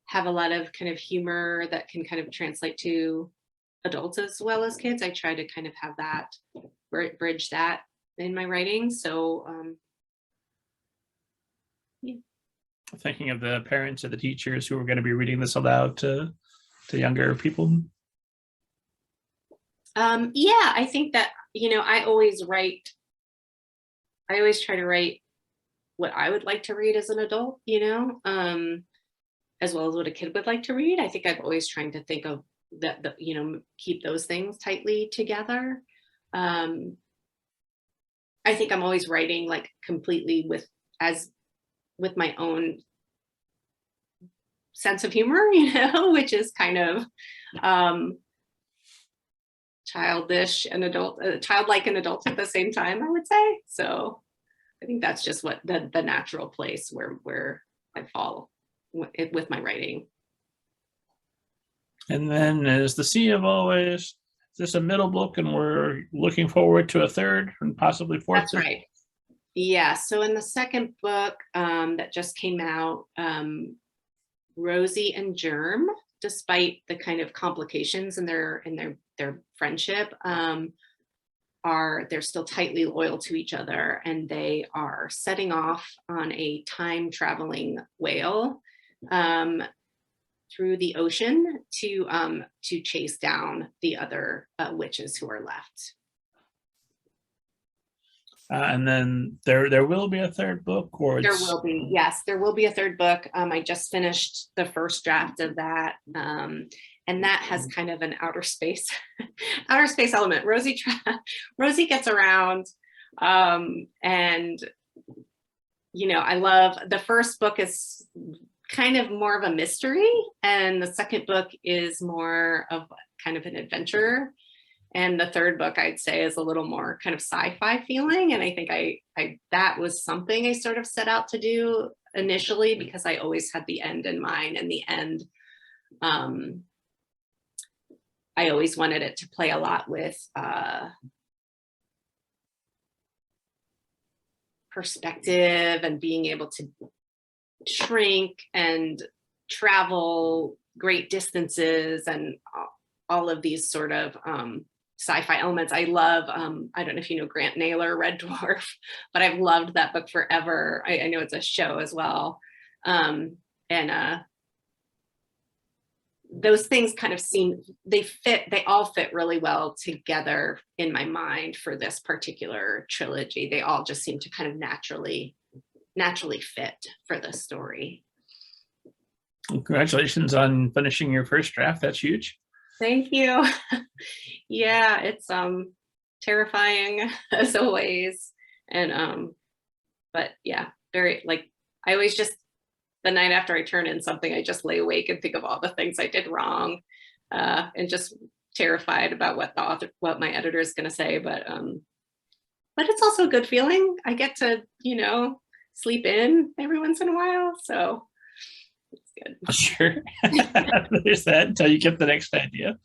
have a lot of kind of humor that can kind of translate to adults as well as kids. I try to kind of have that, bridge that in my writing. So, yeah. Thinking of the parents or the teachers who are going to be reading this aloud to younger people. Yeah, I think that, I always try to write what I would like to read as an adult, as well as what a kid would like to read. I think I'm always trying to think of that, keep those things tightly together. I think I'm always writing like completely with my own sense of humor, which is kind of childish and childlike and adult at the same time, I would say. So I think that's just what the natural place where I fall with my writing. And then as the sea of always, this a middle book and we're looking forward to a third and possibly fourth. That's right. Yeah. So in the second book that just came out, Rosie and Germ, despite the kind of complications in their friendship, they're still tightly loyal to each other, and they are setting off on a time traveling whale through the ocean to chase down the other witches who are left. And then there will be a third book, or there will be, yes, there will be a third book. I just finished the first draft of that, and that has kind of an outer space element. Rosie gets around, and I love the first book is kind of more of a mystery, and the second book is more of kind of an adventure. And the third book, I'd say, is a little more kind of sci-fi feeling. And I think that was something I sort of set out to do initially, because I always had the end in mind. And the end, I always wanted it to play a lot with perspective and being able to shrink and travel great distances and all of these sort of sci-fi elements. I love, I don't know if you know Grant Naylor, Red Dwarf, but I've loved that book forever. I know it's a show as well. And those things kind of they all fit really well together in my mind for this particular trilogy. They all just seem to kind of naturally fit for this story. Well, congratulations on finishing your first draft. That's huge. Thank you. Yeah, it's terrifying as always. And but yeah, very, like, I always just, the night after I turn in something, I just lay awake and think of all the things I did wrong, and just terrified about what my editor is going to say. But it's also a good feeling. I get to, sleep in every once in a while, so it's good. Sure. There's that until you get the next idea.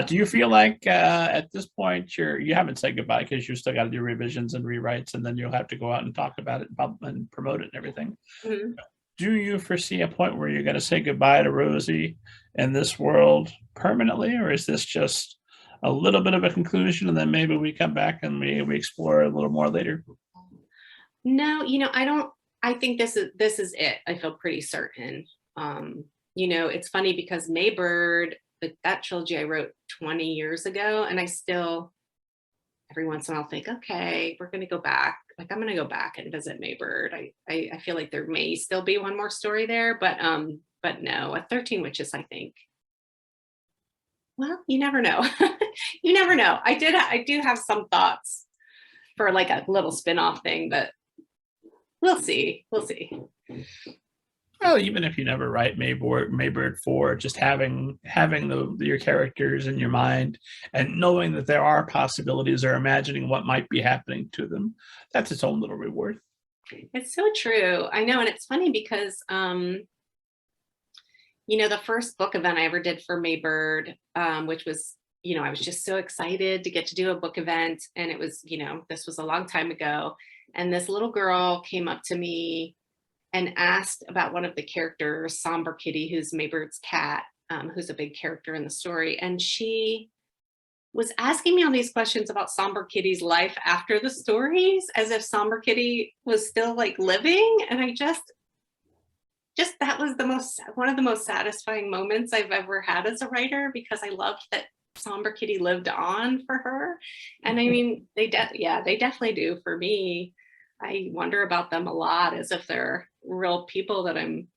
Do you feel like at this point you haven't said goodbye because you still got to do revisions and rewrites, and then you'll have to go out and talk about it and promote it and everything? Mm-hmm. Do you foresee a point where you're going to say goodbye to Rosie and this world permanently, or is this just a little bit of a conclusion and then maybe we come back and we explore a little more later? No, I think this is it. I feel pretty certain. It's funny because May Bird, that trilogy I wrote 20 years ago, and I still every once in a while think, okay, we're going to go back. Like, I'm going to go back and visit May Bird. I feel like there may still be one more story there, but no, at 13 Witches, I think. Well, you never know. You never know. I do have some thoughts for like a little spin-off thing, but we'll see. We'll see. Well, even if you never write May Bird 4, just having your characters in your mind and knowing that there are possibilities or imagining what might be happening to them, that's its own little reward. It's so true. I know. And it's funny because, the first book event I ever did for May Bird, which was, I was just so excited to get to do a book event. And it was, this was a long time ago. And this little girl came up to me and asked about one of the characters, Somber Kitty, who's May Bird's cat, who's a big character in the story. And she was asking me all these questions about Somber Kitty's life after the stories, as if Somber Kitty was still like living. And I just that was one of the most satisfying moments I've ever had as a writer, because I loved that Somber Kitty lived on for her. And I mean, they definitely do for me. I wonder about them a lot, as if they're real people that I'm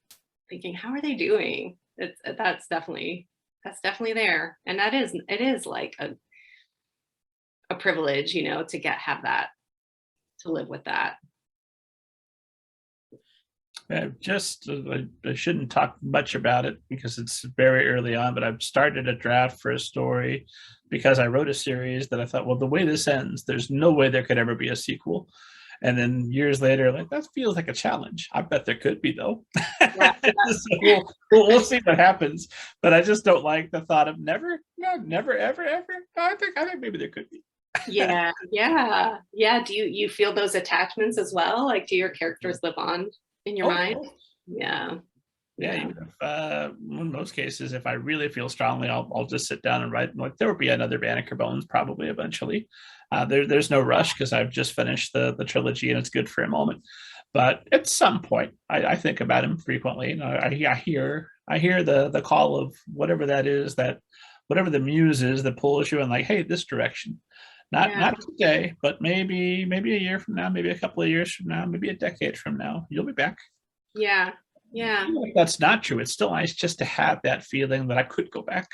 thinking, how are they doing? That's definitely there. And it is like a privilege, to have that, to live with that. I shouldn't talk much about it because it's very early on, but I've started a draft for a story because I wrote a series that I thought, well, the way this ends, there's no way there could ever be a sequel. And then years later, like, that feels like a challenge. I bet there could be, though. Yeah. So we'll see what happens. But I just don't like the thought of never, ever, ever. I think maybe there could be. Yeah. Do you feel those attachments as well? Like, do your characters live on in your mind? Yeah. Even if, in most cases, if I really feel strongly, I'll just sit down and write. Like, there will be another Banneker Bones probably eventually. There's no rush because I've just finished the trilogy and it's good for a moment. But at some point, I think about him frequently. I hear the call of whatever that is, that whatever the muse is that pulls you in, like, hey, this direction. Not today, but maybe a year from now, maybe a couple of years from now, maybe a decade from now, you'll be back. Yeah. Even if that's not true, it's still nice just to have that feeling that I could go back.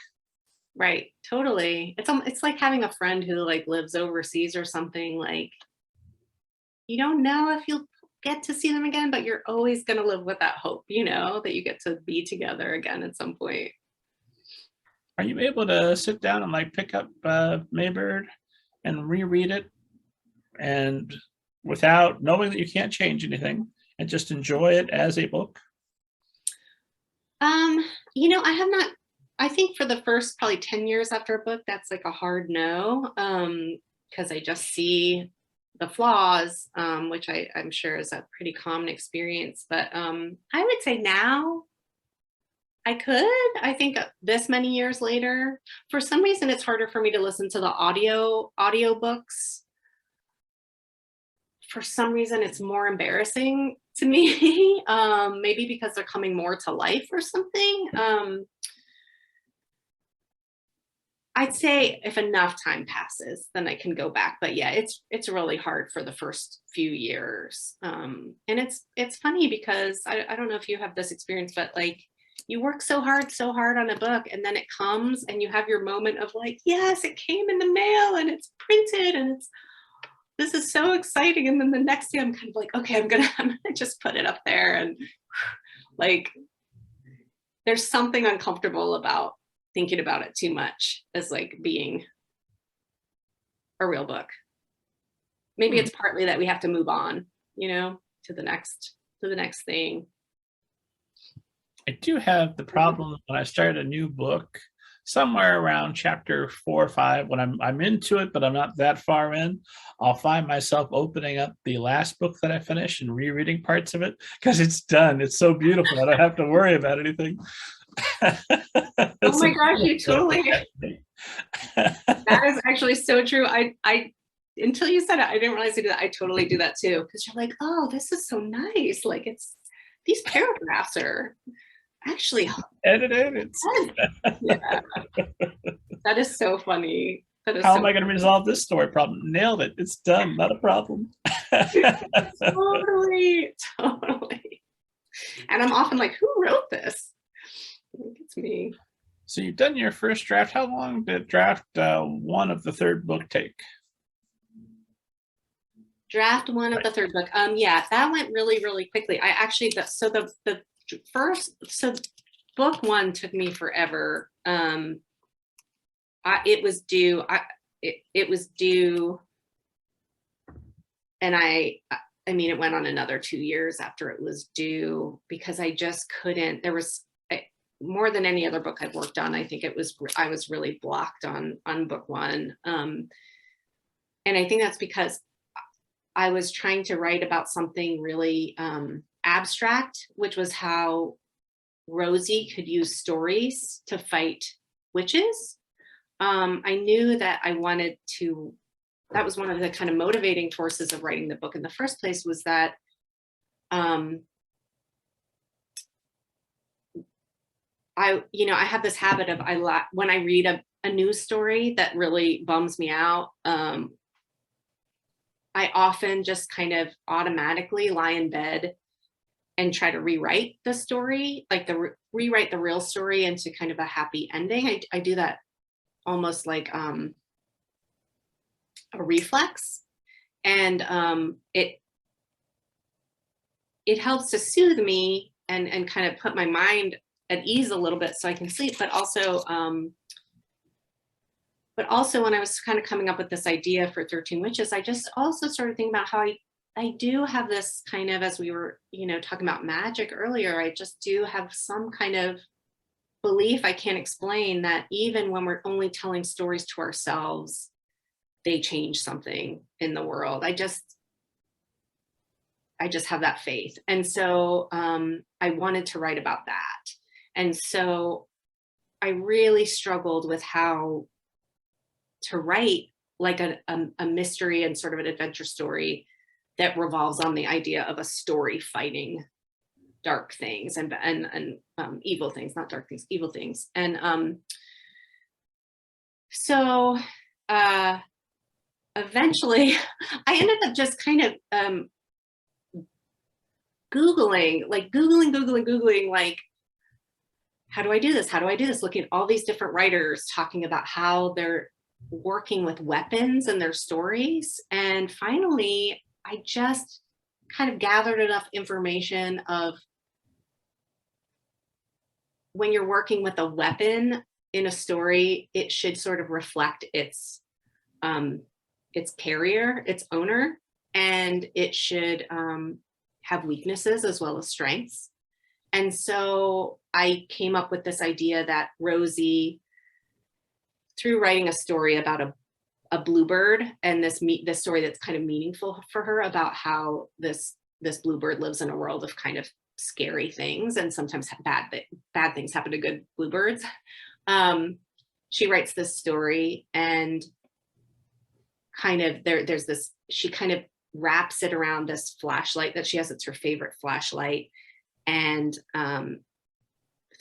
Right. Totally. It's like having a friend who like lives overseas or something. Like, you don't know if you'll get to see them again, but you're always going to live with that hope, that you get to be together again at some point. Are you able to sit down and like pick up May Bird and reread it, and without knowing that you can't change anything, and just enjoy it as a book? I have not. I think for the first probably 10 years after a book, that's like a hard no, because I just see the flaws, which I'm sure is a pretty common experience. But I would say now I could. I think this many years later, for some reason, it's harder for me to listen to the audiobooks. For some reason, it's more embarrassing to me. Maybe because they're coming more to life or something. I'd say if enough time passes, then I can go back. But yeah, it's really hard for the first few years. And it's funny because I don't know if you have this experience, but like you work so hard on a book, and then it comes and you have your moment of like, yes, it came in the mail and it's printed and it's this is so exciting. And then the next day I'm kind of like, okay, I'm gonna just put it up there, and like there's something uncomfortable about thinking about it too much as like being a real book. Maybe it's partly that we have to move on, to the next thing. I do have the problem when I start a new book, somewhere around chapter 4 or 5, when I'm into it, but I'm not that far in, I'll find myself opening up the last book that I finished and rereading parts of it because it's done. It's so beautiful. I don't have to worry about anything. Oh my gosh, you totally. That is actually so true. I until you said it, I didn't realize you did that. I totally do that too, because you're like, oh, this is so nice. Like it's these paragraphs are actually edited. Yeah. That is so funny. How am I going to resolve this story problem? Nailed it. It's done. Not a problem. Totally. And I'm often like, who wrote this? I think it's me. So you've done your first draft. How long did draft 1 of the third book take? Draft 1 of the third book. Yeah, that went really, really quickly. I actually, the book 1 took me forever. It was due, and I mean, it went on another 2 years after it was due because I just couldn't. There was more than any other book I've worked on. I think I was really blocked on book 1, and I think that's because I was trying to write about something really abstract, which was how Rosie could use stories to fight witches. I knew that I wanted to, that was one of the kind of motivating forces of writing the book in the first place, was that I have this habit of when I read a news story that really bums me out, I often just kind of automatically lie in bed and try to rewrite the story, like rewrite the real story into kind of a happy ending. I do that almost like a reflex, and it helps to soothe me and kind of put my mind at ease a little bit so I can sleep, but also when I was kind of coming up with this idea for 13 Witches, I just also started thinking about how I do have this kind of, as we were, talking about magic earlier, I just do have some kind of belief I can't explain that even when we're only telling stories to ourselves, they change something in the world. I just have that faith. And so I wanted to write about that. And so I really struggled with how to write like a mystery and sort of an adventure story that revolves on the idea of a story fighting dark things and evil things, not dark things, evil things. And so eventually I ended up just kind of Googling, like, how do I do this? How do I do this? Looking at all these different writers talking about how they're working with weapons in their stories. And finally, I just kind of gathered enough information of when you're working with a weapon in a story, it should sort of reflect its carrier, its owner, and it should have weaknesses as well as strengths. And so I came up with this idea that Rosie, through writing a story about a bluebird and this story that's kind of meaningful for her about how this bluebird lives in a world of kind of scary things, and sometimes bad things happen to good bluebirds. She writes this story, and kind of there's this, she kind of wraps it around this flashlight that she has. It's her favorite flashlight. And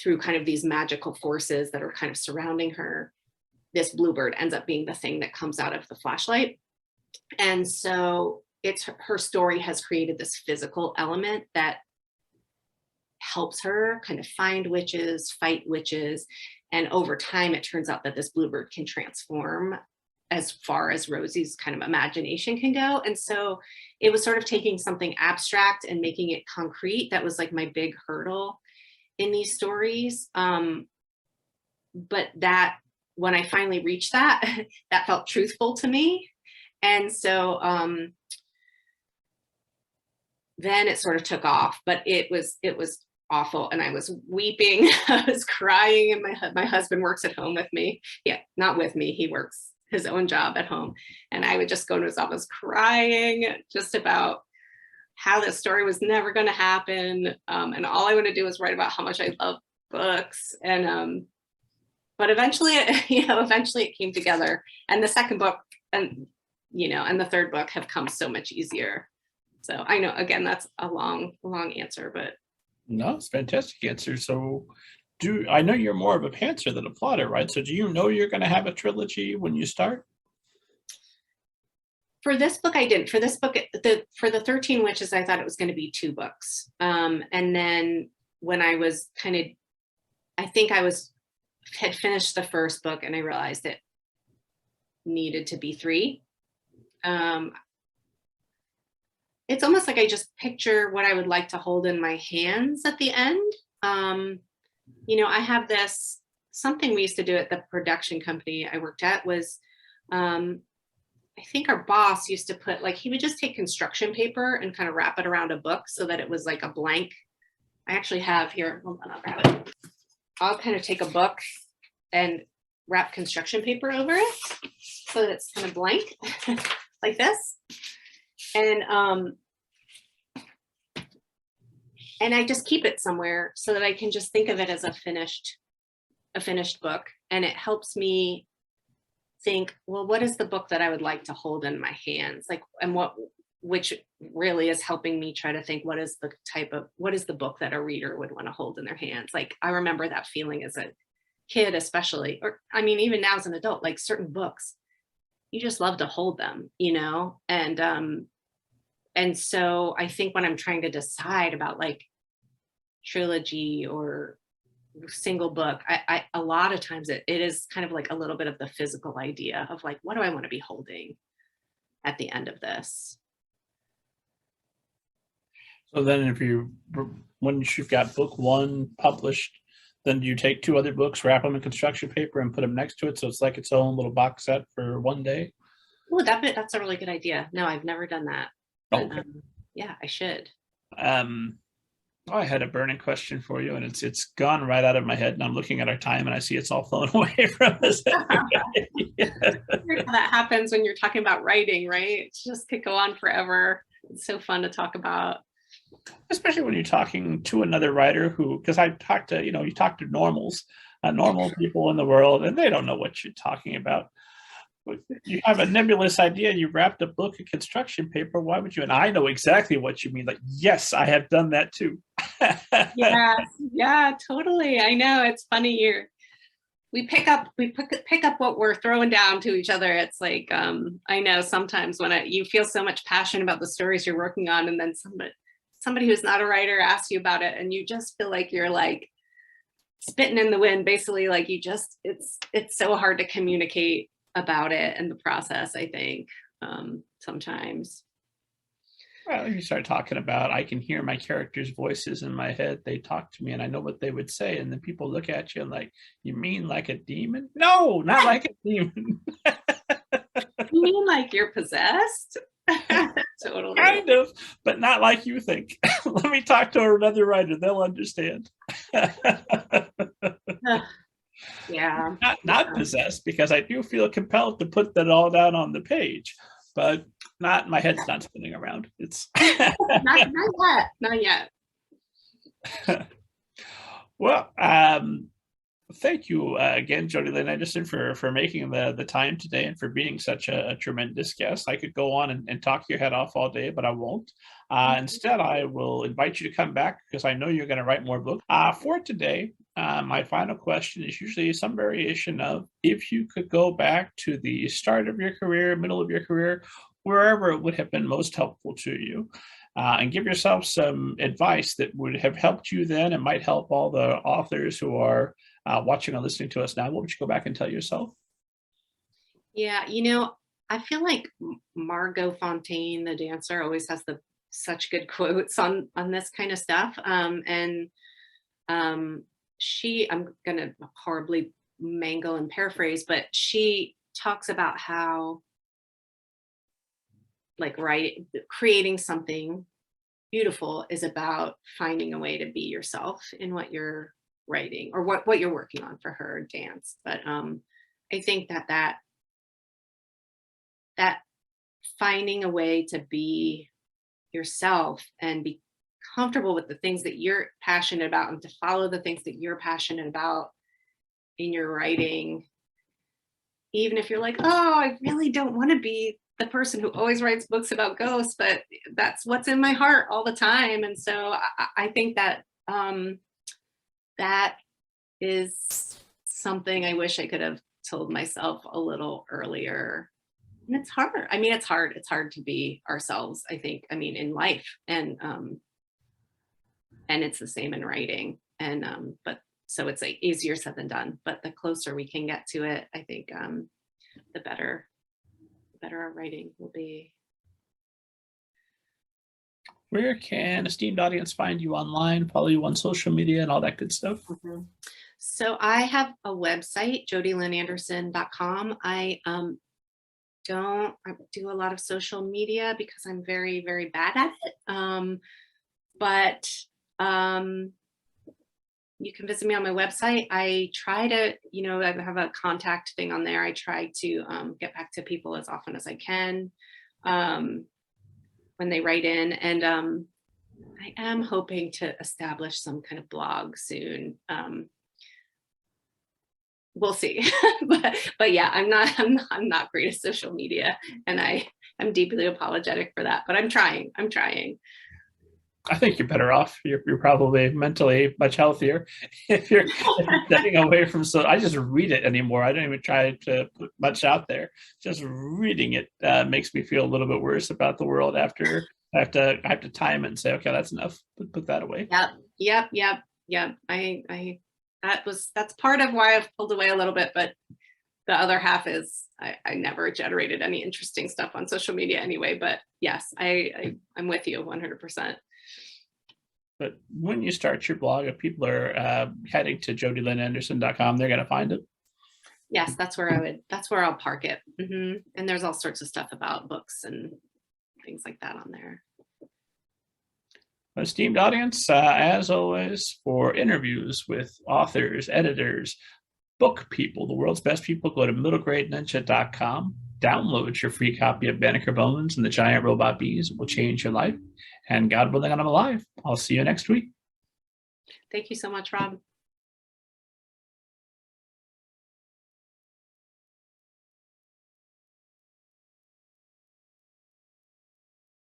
through kind of these magical forces that are kind of surrounding her, this bluebird ends up being the thing that comes out of the flashlight. And so it's her story has created this physical element that helps her kind of find witches, fight witches. And over time, it turns out that this bluebird can transform as far as Rosie's kind of imagination can go. And so it was sort of taking something abstract and making it concrete. That was like my big hurdle in these stories. But that, when I finally reached that, that felt truthful to me. And so then it sort of took off, but it was awful. And I was weeping, I was crying, and my husband works at home with me. Yeah, not with me, he works his own job at home. And I would just go to his office crying just about how this story was never going to happen. And all I want to do is write about how much I love books. And, but eventually, eventually it came together. And the second book and the third book have come so much easier. So I know, again, that's a long answer, but. No, it's a fantastic answer. So I know you're more of a pantser than a plotter, right? So do you know you're going to have a trilogy when you start? For this book, I didn't. For this book, for the 13 Witches, I thought it was going to be 2 books. And then when I was I think I had finished the first book, and I realized it needed to be 3. It's almost like I just picture what I would like to hold in my hands at the end. I have something we used to do at the production company I worked at was, I think our boss used to put, like, he would just take construction paper and kind of wrap it around a book so that it was like a blank. I actually have here, hold on, I'll grab it. I'll kind of take a book and wrap construction paper over it so that it's kind of blank like this. And I just keep it somewhere so that I can just think of it as a finished book. And it helps me think, well, what is the book that I would like to hold in my hands? Like, and which really is helping me try to think, what is the book that a reader would want to hold in their hands? Like, I remember that feeling as a kid, especially, or I mean, even now as an adult, like certain books, you just love to hold them, and so I think when I'm trying to decide about like trilogy or single book, I a lot of times it is kind of like a little bit of the physical idea of like, what do I want to be holding at the end of this? So then once you've got book 1 published, then do you take 2 other books, wrap them in construction paper and put them next to it so it's like its own little box set for one day? Oh, that's a really good idea. No, I've never done that. But, okay. Yeah, I should. I had a burning question for you, and it's gone right out of my head, and I'm looking at our time and I see it's all flown away from us. That happens when you're talking about writing, right? It just could go on forever. It's so fun to talk about. Especially when you're talking to another writer because I talk to, you talk to normal people in the world, and they don't know what you're talking about. You have a nebulous idea, you wrapped a book in construction paper, why would you? And I know exactly what you mean. Like, yes, I have done that too. Yeah, totally. I know, it's funny. We pick up what we're throwing down to each other. It's like, I know sometimes when you feel so much passion about the stories you're working on, and then somebody who's not a writer asks you about it, and you just feel like you're like spitting in the wind, basically. Like it's so hard to communicate about it and the process, I think, sometimes. Well, you start talking about, I can hear my characters' voices in my head. They talk to me and I know what they would say. And then people look at you and like, you mean like a demon? No, not like a demon. You mean like you're possessed? Totally. Kind of, but not like you think. Let me talk to another writer. They'll understand. Yeah. Not possessed, because I do feel compelled to put that all down on the page, but my head's not spinning around. It's not yet. Well, thank you again, Jodi Lynn Anderson, for making the time today and for being such a tremendous guest. I could go on and talk your head off all day, but I won't. Instead, I will invite you to come back because I know you're going to write more books. For today, my final question is usually some variation of if you could go back to the start of your career, middle of your career, wherever it would have been most helpful to you. And give yourself some advice that would have helped you then and might help all the authors who are watching and listening to us now. What would you go back and tell yourself? Yeah, I feel like Margot Fontaine, the dancer, always has such good quotes on this kind of stuff. And I'm gonna horribly mangle and paraphrase, but she talks about how like creating something beautiful is about finding a way to be yourself in what you're writing or what you're working on. For her, dance. But I think that finding a way to be yourself and be comfortable with the things that you're passionate about and to follow the things that you're passionate about in your writing, even if you're like, oh, I really don't want to be the person who always writes books about ghosts, but that's what's in my heart all the time. And so I think that that is something I wish I could have told myself a little earlier. And it's hard. I mean, it's hard. It's hard to be ourselves, I think, in life. And it's the same in writing. And but so it's like easier said than done. But the closer we can get to it, I think the better our writing will be. Where can esteemed audience find you online, follow you on social media and all that good stuff? Mm-hmm. So I have a website, jodilynanderson.com. I don't do a lot of social media because I'm very, very bad at it. But you can visit me on my website. I try to, I have a contact thing on there. I try to get back to people as often as I can when they write in. And I am hoping to establish some kind of blog soon. We'll see. but yeah, I'm not great at social media, and I'm deeply apologetic for that, but I'm trying. I think you're better off. You're probably mentally much healthier if you're stepping away from. So I just read it anymore. I don't even try to put much out there. Just reading it makes me feel a little bit worse about the world. After I have to time it and say, okay, that's enough. Put that away. Yep. That's part of why I've pulled away a little bit, but the other half is I never generated any interesting stuff on social media anyway. But yes, I'm with you 100%. But when you start your blog, if people are heading to jodilynanderson.com, they're going to find it. Yes, that's where I'll park it. Mm-hmm. And there's all sorts of stuff about books and things like that on there. Esteemed audience, as always, for interviews with authors, editors, book people, the world's best people, go to middlegradeninja.com. Download your free copy of Banneker Bones and the Giant Robot Bees. It will change your life. And God willing, I'm alive. I'll see you next week. Thank you so much, Rob.